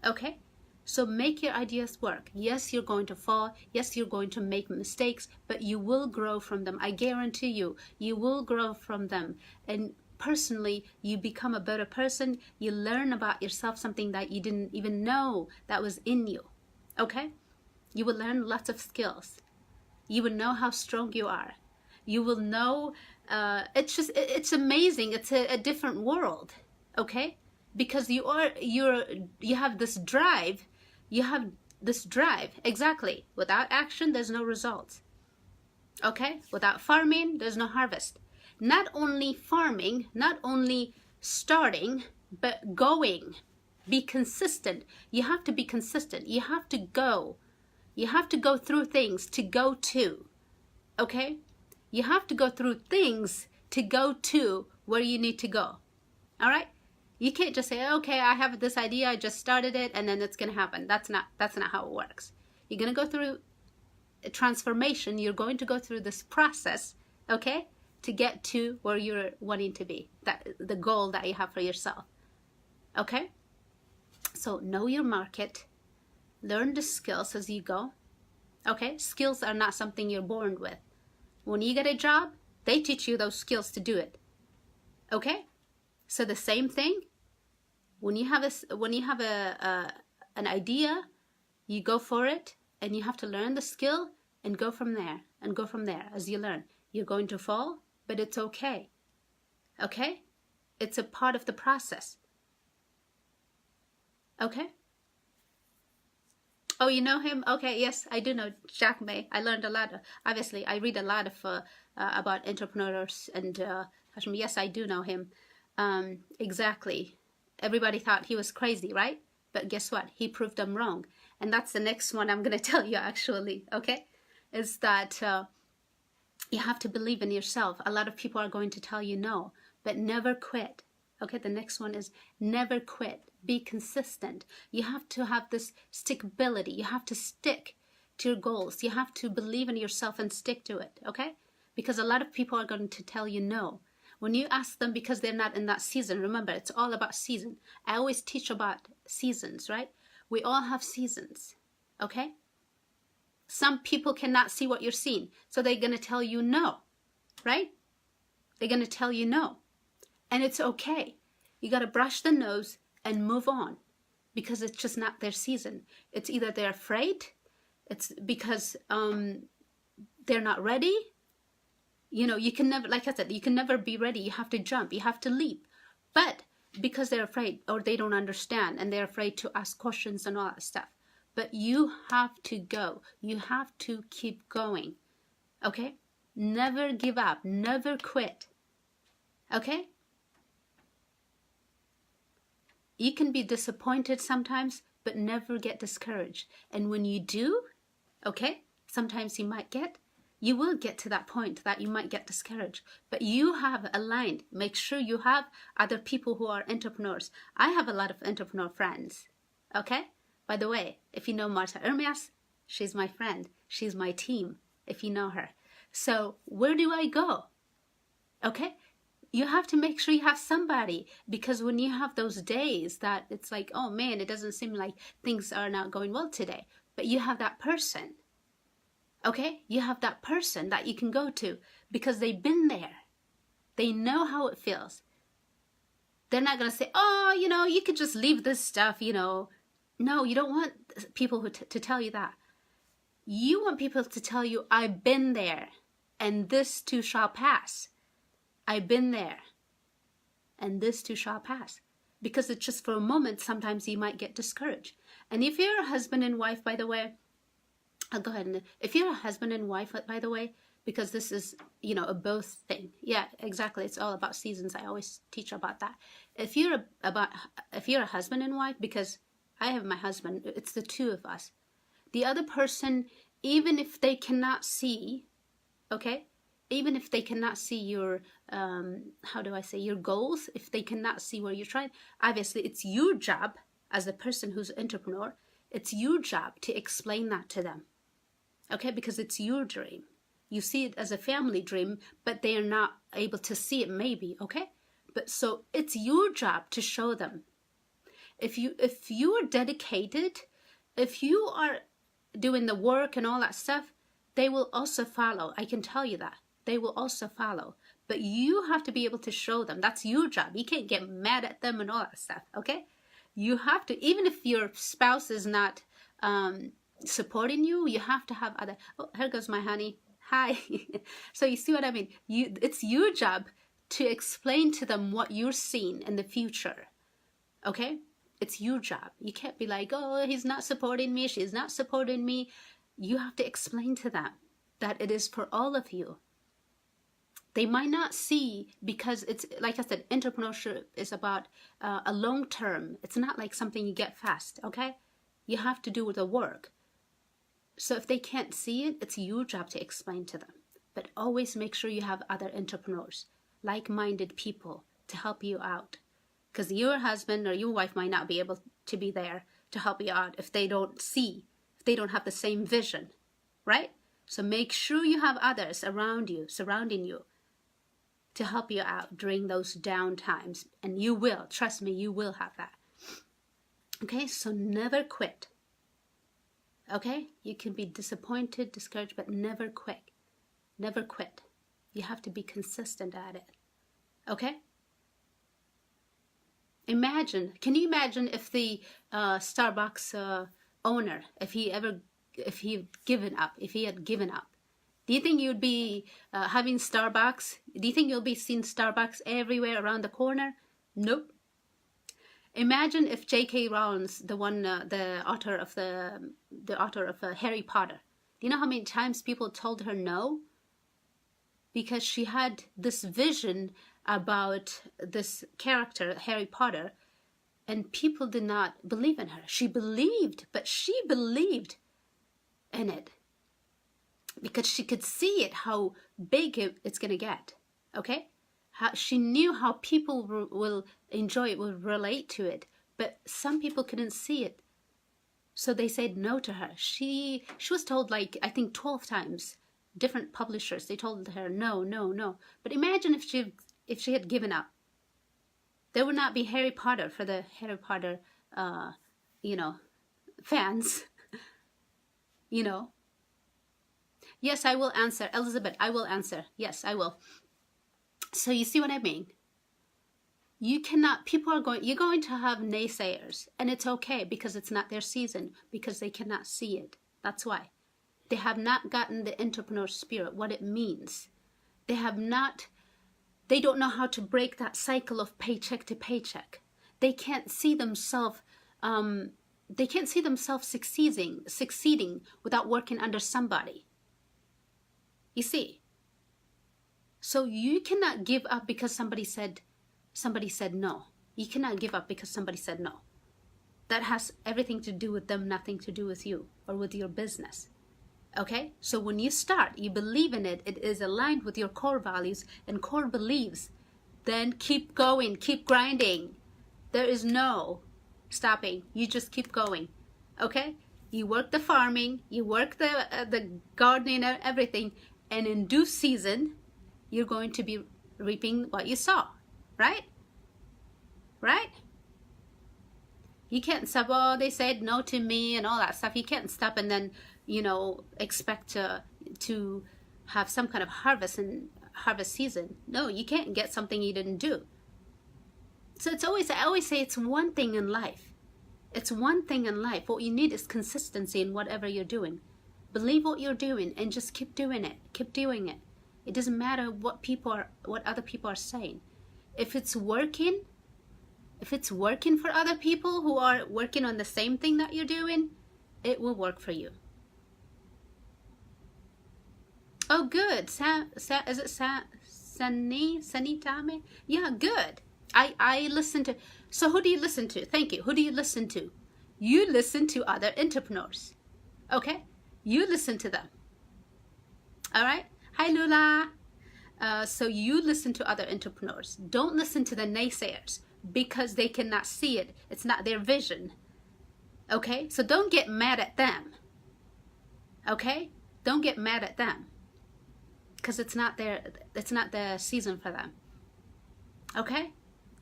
okay? So make your ideas work. Yes, you're going to fall. Yes, you're going to make mistakes, but you will grow from them. I guarantee you, you will grow from them. And personally, you become a better person. You learn about yourself, something that you didn't even know that was in you, okay? You will learn lots of skills. You will know how strong you are. You will know, it's amazing. It's a different world, okay? Because you have this drive. You have this drive, exactly. Without action, there's no results, okay? Without farming, there's no harvest. Not only farming, not only starting, but going. Be consistent. You have to be consistent. You have to go. You have to go through things to go to, okay? You have to go through things to go to where you need to go, all right? You can't just say, okay, I have this idea, I just started it, and then it's going to happen. That's not how it works. You're going to go through a transformation. You're going to go through this process, okay, to get to where you're wanting to be, that the goal that you have for yourself, okay? So know your market, learn the skills as you go, okay? Skills are not something you're born with. When you get a job, they teach you those skills to do it, okay? So the same thing, when you have an idea, you go for it, and you have to learn the skill and go from there, and go from there as you learn. You're going to fall, but it's okay, okay? It's a part of the process, okay? Oh, you know him? Okay, yes, I do know Jack May. I learned a lot. Obviously, I read a lot of about entrepreneurs, and yes, I do know him. Exactly. Everybody thought he was crazy, right? But guess what? He proved them wrong. And that's the next one I'm going to tell you, actually, okay? Is that you have to believe in yourself. A lot of people are going to tell you no, but never quit. Okay, the next one is never quit. Be consistent. You have to have this stickability. You have to stick to your goals. You have to believe in yourself and stick to it, okay? Because a lot of people are going to tell you no. When you ask them because they're not in that season, remember, it's all about season. I always teach about seasons, right? We all have seasons, okay? Some people cannot see what you're seeing, so they're going to tell you no, right? They're going to tell you no. And it's okay. You got to brush the nose and move on, because it's just not their season. It's either they're afraid, it's because they're not ready. You know, you can never, like I said, you can never be ready. You have to jump, you have to leap. But because they're afraid, or they don't understand, and they're afraid to ask questions and all that stuff. But you have to go. You have to keep going, okay? Never give up, never quit, okay? You can be disappointed sometimes, but never get discouraged. And when you do, okay, sometimes you will get to that point that you might get discouraged. But you have aligned. Make sure you have other people who are entrepreneurs. I have a lot of entrepreneur friends, okay? By the way, if you know Marta Ermias, she's my friend. She's my team, if you know her. So where do I go? Okay? You have to make sure you have somebody, because when you have those days that it's like, oh man, it doesn't seem like things are not going well today, but you have that person, okay? You have that person that you can go to because they've been there. They know how it feels. They're not going to say, oh, you know, you could just leave this stuff, you know. No, you don't want people to tell you that. You want people to tell you, I've been there, and this too shall pass. I've been there, and this too shall pass. Because it's just for a moment, sometimes you might get discouraged. And if you're a husband and wife, by the way, I'll go ahead and, if you're a husband and wife, by the way, because this is, you know, a both thing. Yeah, exactly. It's all about seasons. I always teach about that. If you're a husband and wife, because I have my husband, it's the two of us. The other person, even if they cannot see, okay, even if they cannot see your, how do I say, your goals, if they cannot see where you're trying, obviously it's your job as a person who's an entrepreneur, it's your job to explain that to them, okay, because it's your dream. You see it as a family dream, but they are not able to see it maybe, okay? But so it's your job to show them. If you are dedicated, if you are doing the work and all that stuff, they will also follow. I can tell you that. They will also follow. But you have to be able to show them. That's your job. You can't get mad at them and all that stuff, okay? You have to, even if your spouse is not supporting you, you have to have other, oh, here goes my honey. Hi. So you see what I mean? It's your job to explain to them what you're seeing in the future, okay? It's your job. You can't be like, oh, he's not supporting me, she's not supporting me. You have to explain to them that it is for all of you. They might not see, because it's, like I said, entrepreneurship is about a long term. It's not like something you get fast, okay? You have to do the work. So if they can't see it, it's your job to explain to them. But always make sure you have other entrepreneurs, like-minded people to help you out. Because your husband or your wife might not be able to be there to help you out if they don't see, if they don't have the same vision, right? So make sure you have others around you, surrounding you, to help you out during those down times. And you will, trust me, you will have that. Okay, so never quit. Okay, you can be disappointed, discouraged, but never quit. Never quit. You have to be consistent at it. Okay? Imagine, can you imagine if the Starbucks owner, if he had given up, do you think you'd be having Starbucks? Do you think you'll be seeing Starbucks everywhere around the corner? Nope. Imagine if J.K. Rowling, the author of Harry Potter. Do you know how many times people told her no? Because she had this vision about this character, Harry Potter, and people did not believe in her. She believed, but she believed in it because she could see it, how big it's going to get. Okay? She knew how people will enjoy it, will relate to it, but some people couldn't see it. So they said no to her. She was told, like, I think 12 times, different publishers, they told her no, no, no. But imagine if she had given up. There would not be Harry Potter for the Harry Potter, fans. Yes, I will answer. Elizabeth, I will answer. Yes, I will. So you see what I mean? You're going to have naysayers, and it's okay because it's not their season, because they cannot see it. That's why. They have not gotten the entrepreneur spirit, what it means. They don't know how to break that cycle of paycheck to paycheck. They can't see themselves succeeding without working under somebody. You see? So you cannot give up because somebody said no. You cannot give up because somebody said no. That has everything to do with them, nothing to do with you or with your business. Okay? So when you start, you believe in it, it is aligned with your core values and core beliefs, then keep going, keep grinding. There is no stopping. You just keep going. Okay? You work the farming, you work the gardening and everything, and in due season, you're going to be reaping what you sow, right? Right? You can't stop, oh, they said no to me and all that stuff. You can't stop and then, expect to have some kind of harvest season. No, you can't get something you didn't do. So I always say it's one thing in life. It's one thing in life. What you need is consistency in whatever you're doing. Believe what you're doing and just keep doing it. Keep doing it. It doesn't matter what other people are saying. If it's working for other people who are working on the same thing that you're doing, it will work for you. Oh, good. Is it Sanitame? Yeah, good. I listen to. So who do you listen to? Thank you. Who do you listen to? You listen to other entrepreneurs. Okay? You listen to them. All right? Hi, Lula. So you listen to other entrepreneurs. Don't listen to the naysayers because they cannot see it. It's not their vision. Okay? So don't get mad at them. Okay? Don't get mad at them because it's not the season for them. Okay?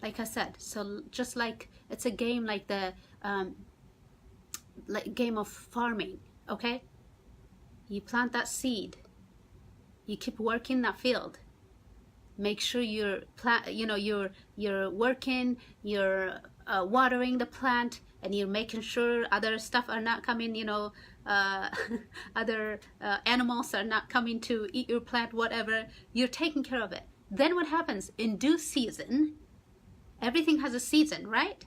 Like I said, so just like it's a game like the game of farming. Okay? You plant that seed. You keep working that field. Make sure you're working, you're watering the plant, and you're making sure other stuff are not coming, other animals are not coming to eat your plant, whatever. You're taking care of it. Then what happens? In due season, everything has a season, right?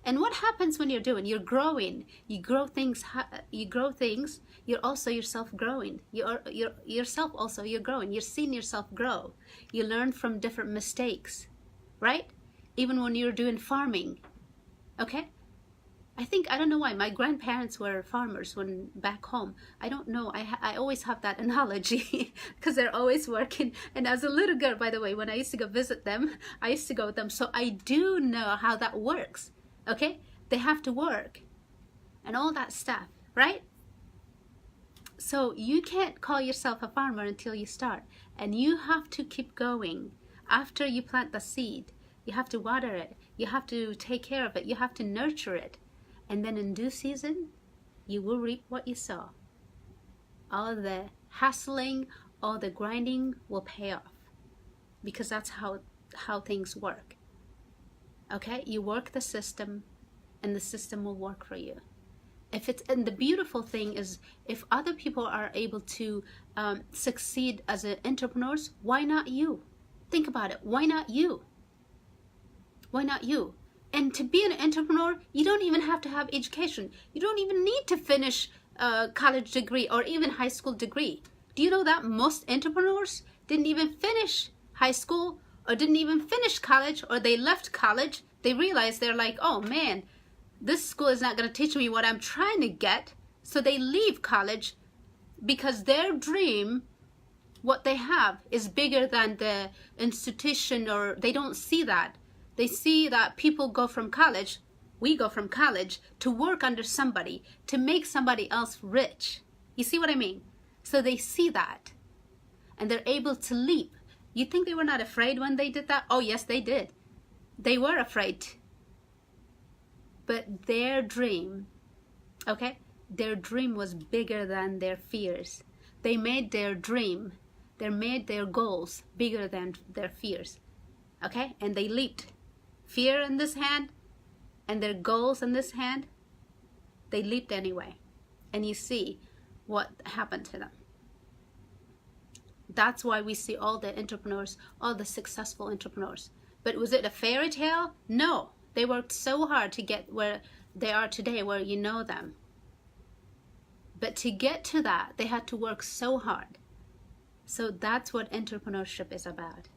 And what happens when you're growing? You grow things. You're also yourself growing. You're growing. You're seeing yourself grow. You learn from different mistakes, right? Even when you're doing farming, okay? I don't know why. My grandparents were farmers when back home. I don't know. I always have that analogy because they're always working. And as a little girl, by the way, when I used to go visit them, I used to go with them. So I do know how that works. Okay? They have to work and all that stuff, right? So you can't call yourself a farmer until you start, and you have to keep going. After you plant the seed, you have to water it, you have to take care of it, you have to nurture it, and then in due season you will reap what you sow. All the hassling, all the grinding will pay off, because that's how things work. Okay, you work the system and the system will work for you. And the beautiful thing is, if other people are able to succeed as entrepreneurs, why not you? Think about it. Why not you? Why not you? And to be an entrepreneur, you don't even have to have education. You don't even need to finish a college degree or even high school degree. Do you know that most entrepreneurs didn't even finish high school or didn't even finish college, or they left college? They realized, they're like, oh man, this school is not going to teach me what I'm trying to get. So they leave college because their dream, what they have, is bigger than the institution, or they don't see that. They see that people go from college, we go from college to work under somebody, to make somebody else rich. You see what I mean? So they see that and they're able to leap. You think they were not afraid when they did that? Oh yes, they did. They were afraid. But their dream, okay, their dream was bigger than their fears. They made their dream, they made their goals bigger than their fears, okay? And they leaped. Fear in this hand and their goals in this hand, they leaped anyway. And you see what happened to them. That's why we see all the entrepreneurs, all the successful entrepreneurs. But was it a fairy tale? No. They worked so hard to get where they are today, where you know them. But to get to that, they had to work so hard. So that's what entrepreneurship is about.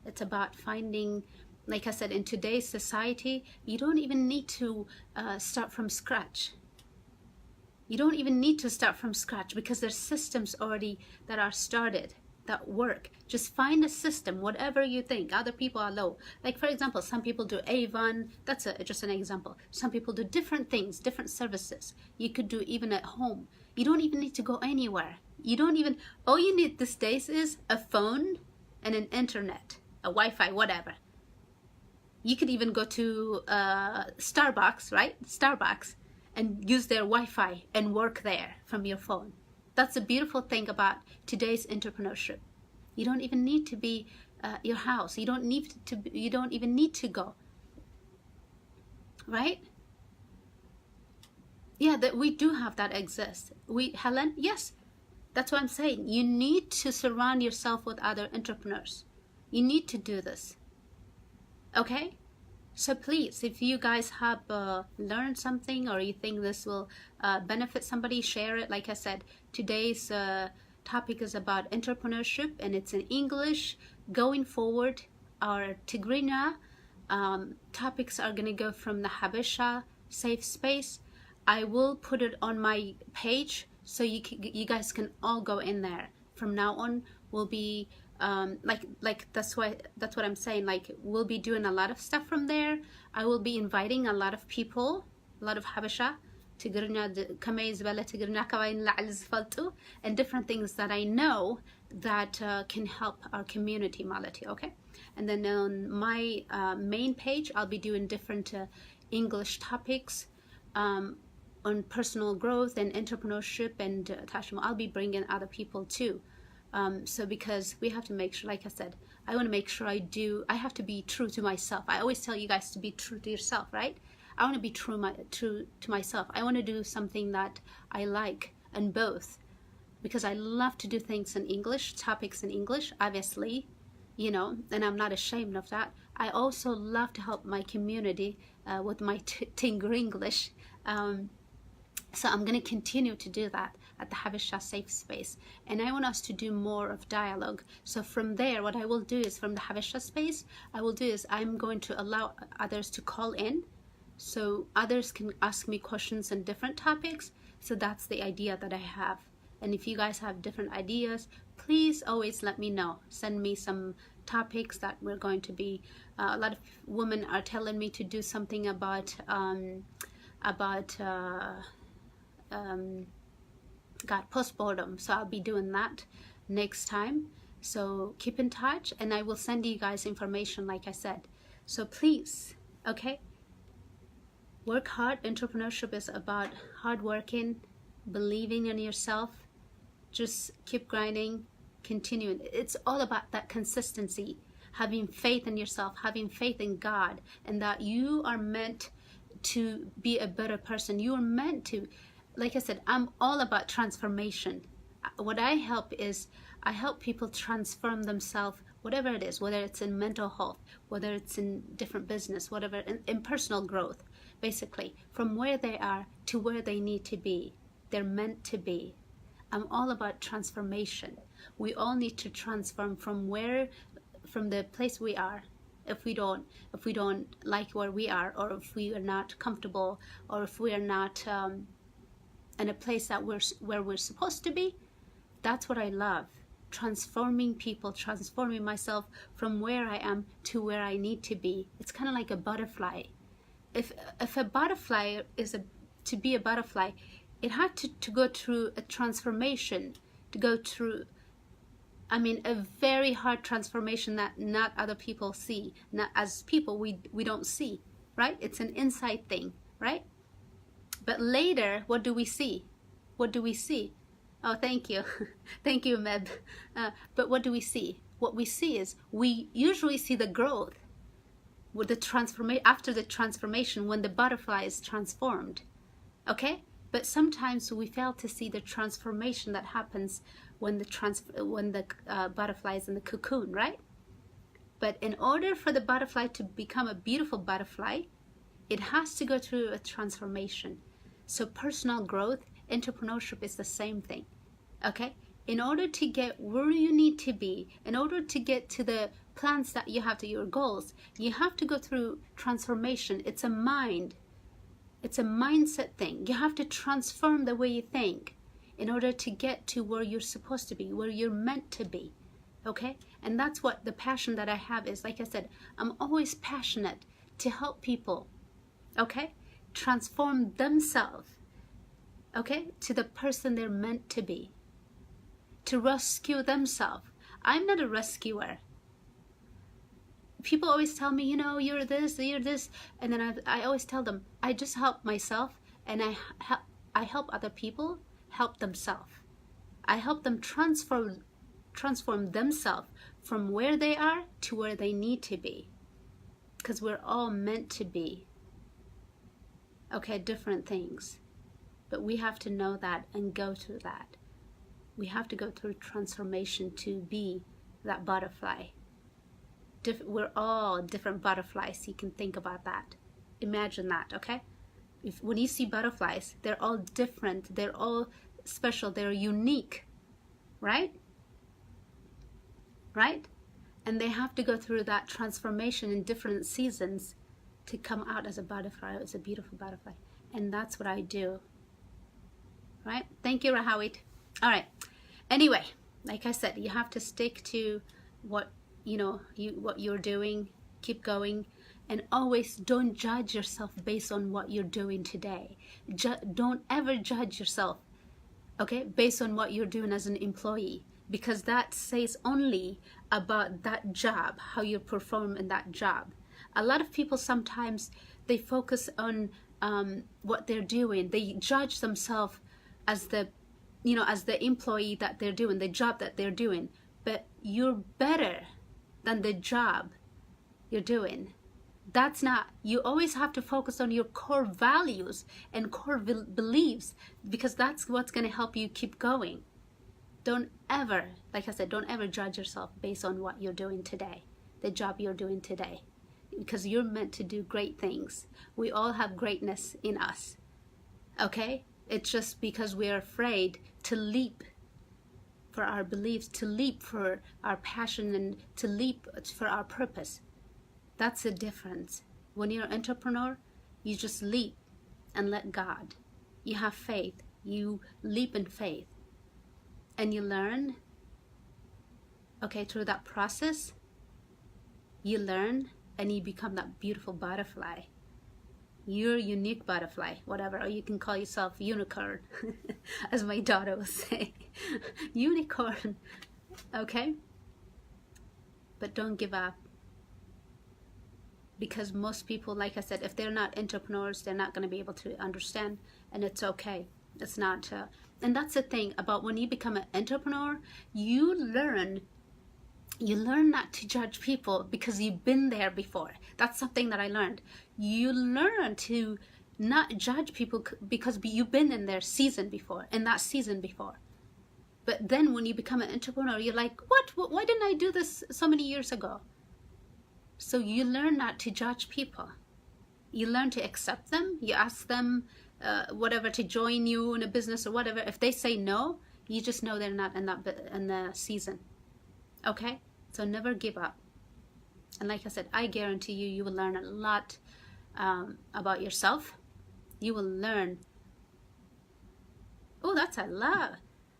It's about finding, like I said, in today's society, you don't even need to start from scratch. You don't even need to start from scratch, because there's systems already that are started, that work. Just find a system, whatever you think. Other people are low. Like for example, some people do Avon. That's just an example. Some people do different things, different services. You could do even at home. You don't even need to go anywhere. You don't even, all you need these days is a phone and an internet, a Wi-Fi, whatever. You could even go to Starbucks, right? Starbucks, and use their Wi-Fi and work there from your phone. That's the beautiful thing about today's entrepreneurship. You don't even need to be your house. You don't even need to go. Right? Yeah, that we do have that exist. Helen, yes, that's what I'm saying. You need to surround yourself with other entrepreneurs. You need to do this. Okay? So please, if you guys have learned something, or you think this will benefit somebody, share it. Like I said, today's topic is about entrepreneurship, and it's in English. Going forward, our Tigrinya topics are going to go from the Habesha safe space. I will put it on my page, so you guys can all go in there. From now on, we'll be that's what I'm saying. Like, we'll be doing a lot of stuff from there. I will be inviting a lot of people, a lot of Habesha, and different things that I know that can help our community malati, okay? And then on my main page, I'll be doing different English topics on personal growth and entrepreneurship, and Tashmo, I'll be bringing other people too. So because we have to make sure, like I said, I want to make sure I have to be true to myself. I always tell you guys to be true to yourself, right? I want to be true to myself. I want to do something that I like, and both, because I love to do things in English, topics in English, obviously, you know, and I'm not ashamed of that. I also love to help my community with my Tingri English. So I'm going to continue to do that at the Habesha Safe Space. And I want us to do more of dialogue. So from there, what I will do is, from the Habesha space, I'm going to allow others to call in. So others can ask me questions on different topics. So that's the idea that I have. And if you guys have different ideas, please always let me know. Send me some topics that we're going to be. A lot of women are telling me to do something about got postpartum, so I'll be doing that next time. So keep in touch, and I will send you guys information like I said. So please, okay, work hard. Entrepreneurship is about hard working, believing in yourself. Just keep grinding, continuing. It's all about that consistency, having faith in yourself, having faith in God, and that you are meant to be a better person. You are meant to, like I said, I'm all about transformation. What I help is, I help people transform themselves, whatever it is, whether it's in mental health, whether it's in different business, whatever, in personal growth, basically, from where they are to where they need to be. They're meant to be. I'm all about transformation. We all need to transform from the place we are. If we don't like where we are, or if we are not comfortable, or if we are not in a place that where we're supposed to be, that's what I love. Transforming people, transforming myself from where I am to where I need to be. It's kind of like a butterfly. If a butterfly to be a butterfly, it had to go through a transformation, to go through, I mean, a very hard transformation that not other people see. Not as people, we don't see, right? It's an inside thing, right? But later, what do we see? What do we see? Oh, thank you. Thank you, Meb. But what do we see? What we see is, we usually see the growth with the transformation, after the transformation, when the butterfly is transformed, okay? But sometimes we fail to see the transformation that happens when the butterfly is in the cocoon, right? But in order for the butterfly to become a beautiful butterfly, it has to go through a transformation. So personal growth, entrepreneurship is the same thing, okay? In order to get where you need to be, in order to get to the plans that you have, to your goals, you have to go through transformation. It's a mindset thing. You have to transform the way you think in order to get to where you're supposed to be, where you're meant to be, okay? And that's what the passion that I have is. Like I said, I'm always passionate to help people, okay, transform themselves, okay, to the person they're meant to be, to rescue themselves. I'm not a rescuer. People always tell me, you're this, and then I always tell them, I just help myself, and I help other people help themselves. I help them transform themselves from where they are to where they need to be, because we're all meant to be, okay, different things. But we have to know that and go through that. We have to go through transformation to be that butterfly. We're all different butterflies. You can think about that. Imagine that, okay? When you see butterflies, they're all different. They're all special. They're unique, right? Right? And they have to go through that transformation in different seasons to come out as a butterfly, as a beautiful butterfly. And that's what I do. Right? Thank you, Rahawit. All right. Anyway, like I said, you have to stick to what you're doing. Keep going, and always don't judge yourself based on what you're doing today. Don't ever judge yourself, okay, based on what you're doing as an employee, because that says only about that job, how you perform in that job. A lot of people sometimes they focus on what they're doing. They judge themselves as the employee that they're doing, the job that they're doing. But you're better than the job you're doing. That's not, you always have to focus on your core values and core beliefs, because that's what's going to help you keep going. Don't ever, like I said, don't ever judge yourself based on what you're doing today, the job you're doing today, because you're meant to do great things. We all have greatness in us, okay? It's just because we're afraid to leap for our beliefs, to leap for our passion, and to leap for our purpose. That's the difference. When you're an entrepreneur, you just leap and let God. You have faith. You leap in faith. And you learn, okay, through that process, you learn and you become that beautiful butterfly. You're unique butterfly, whatever, or you can call yourself unicorn, as my daughter will say. Unicorn, okay? But don't give up. Because most people, like I said, if they're not entrepreneurs, they're not going to be able to understand, and it's okay. It's not, and that's the thing about when you become an entrepreneur, you learn not to judge people because you've been there before. That's something that I learned. You learn to not judge people because you've been in their season before, in that season before. But then when you become an entrepreneur, you're like, what? Why didn't I do this so many years ago? So you learn not to judge people. You learn to accept them. You ask them whatever to join you in a business or whatever. If they say no, you just know they're not in the season. Okay? So never give up. And like I said, I guarantee you, you will learn a lot about yourself. You will learn. Oh, that's a lot.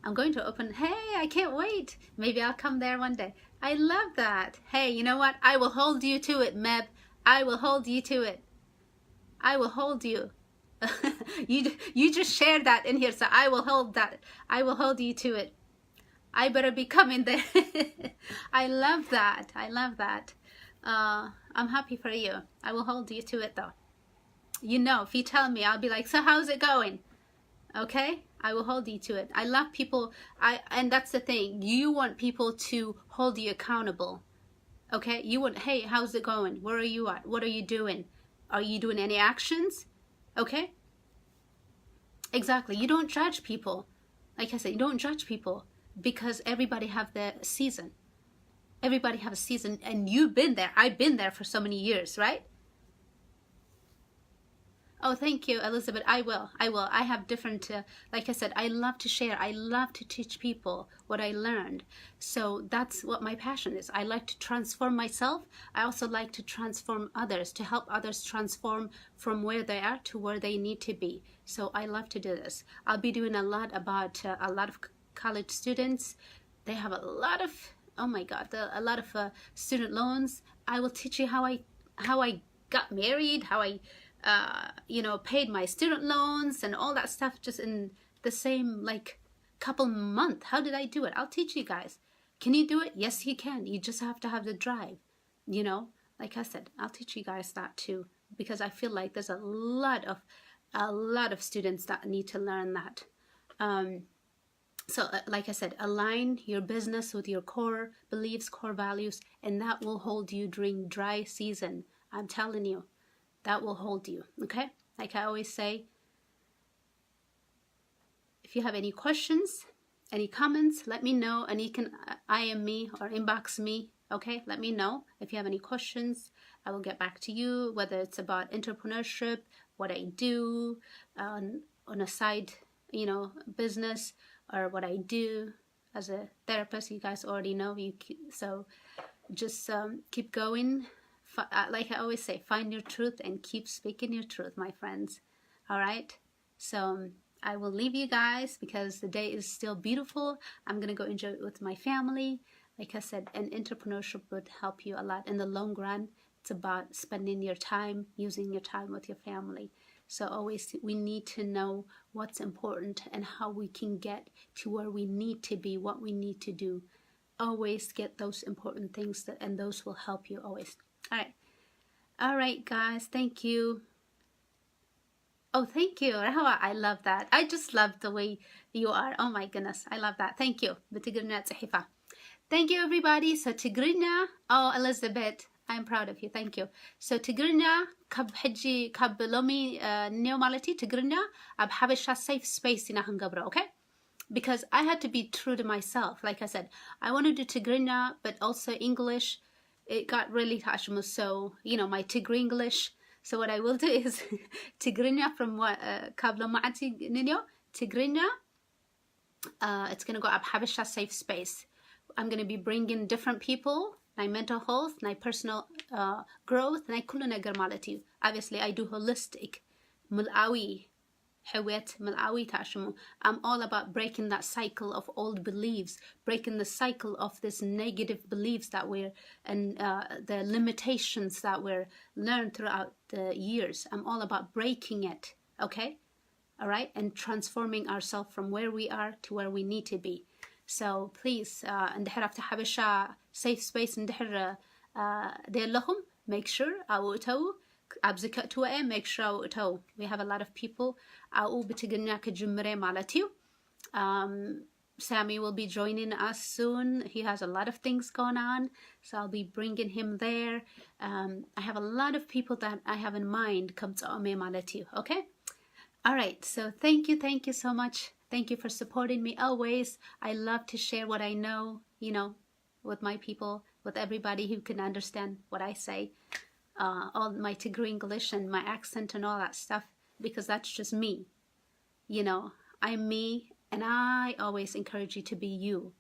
I'm going to open. Hey, I can't wait. Maybe I'll come there one day. I love that. Hey, you know what? I will hold you to it, Meb. I will hold you to it. I will hold you. You just shared that in here, so I will hold that. I will hold you to it. I better be coming there. I love that. I love that. I'm happy for you. I will hold you to it, though. You know, if you tell me, I'll be like, so how's it going? Okay? I will hold you to it. I love people. And that's the thing. You want people to hold you accountable. Okay? You want, hey, how's it going? Where are you at? What are you doing? Are you doing any actions? Okay? Exactly. You don't judge people. Like I said, you don't judge people because everybody have their season. Everybody have a season, and you've been there. I've been there for so many years, right? Oh, thank you, Elizabeth. I will. I have different, like I said, I love to share. I love to teach people what I learned. So that's what my passion is. I like to transform myself. I also like to transform others, to help others transform from where they are to where they need to be. So I love to do this. I'll be doing a lot about a lot of college students. They have a lot of, oh my God, a lot of student loans. I will teach you how I got married, how I paid my student loans and all that stuff just in the same like couple month. How did I do it? I'll teach you guys. Can you do it? Yes, you can. You just have to have the drive. You know, like I said, I'll teach you guys that too, because I feel like there's a lot of students that need to learn that. So like I said, align your business with your core beliefs, core values, and that will hold you during dry season. I'm telling you. That will hold you, okay? Like I always say, if you have any questions, any comments, let me know, and you can IM me or inbox me, okay? Let me know if you have any questions. I will get back to you, whether it's about entrepreneurship, what I do on a side, business, or what I do as a therapist. You guys already know. So just keep going. Like I always say, find your truth and keep speaking your truth, my friends. All right? So I will leave you guys because the day is still beautiful. I'm going to go enjoy it with my family. Like I said, and entrepreneurship would help you a lot in the long run. It's about spending your time, using your time with your family. So always we need to know what's important and how we can get to where we need to be, what we need to do. Always get those important things, and those will help you always. All right, guys. Thank you. Oh, thank you. Rahwa, I love that. I just love the way you are. Oh my goodness. I love that. Thank you. Thank you, everybody. So Tigrinya. Oh, Elizabeth, I'm proud of you. Thank you. So Tigrinya, kab hiji kab lomi neomality Tigrinya, ab habisha safe space in Hangabra, okay? Because I had to be true to myself. Like I said, I want to do Tigrinya, but also English. It got really tashmo, so my Tigray English. So what I will do is Tigrinya from what Kablo Maati Ninyo Tigrinya. It's gonna go up Habisha safe space. I'm gonna be bringing different people, my mental health, my personal growth, and I kullu nagar malati. Obviously, I do holistic, mulawi, I'm all about breaking that cycle of old beliefs, breaking the cycle of this negative beliefs that we're, and the limitations that we're learned throughout the years. I'm all about breaking it, okay? All right, and transforming ourselves from where we are to where we need to be. So please, እንድሕር ኣብቲ ሓበሻ safe space እንድሕር ደለኹም, make sure ኣብኡ ኣብዚ ከእትዎ እየ make sure ኣብኡ we have a lot of people ኣብኡ ብትግርኛ ክጅምር ማለት እዩ። Sammy will be joining us soon. He has a lot of things going on, so I'll be bringing him there. I have a lot of people that I have in mind come to me ማለት እዩ, okay? All right, so thank you so much. Thank you for supporting me always. I love to share what I know, you know, with my people, with everybody who can understand what I say. All my Tigray English and my accent and all that stuff, because that's just me. You know, I'm me, and I always encourage you to be you,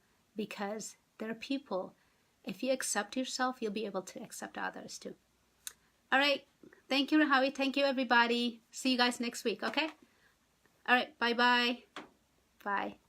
because there are people, if you accept yourself, you'll be able to accept others too. All right. Thank you, Rahawi. Thank you, everybody. See you guys next week, okay? All right. Bye-bye. Bye.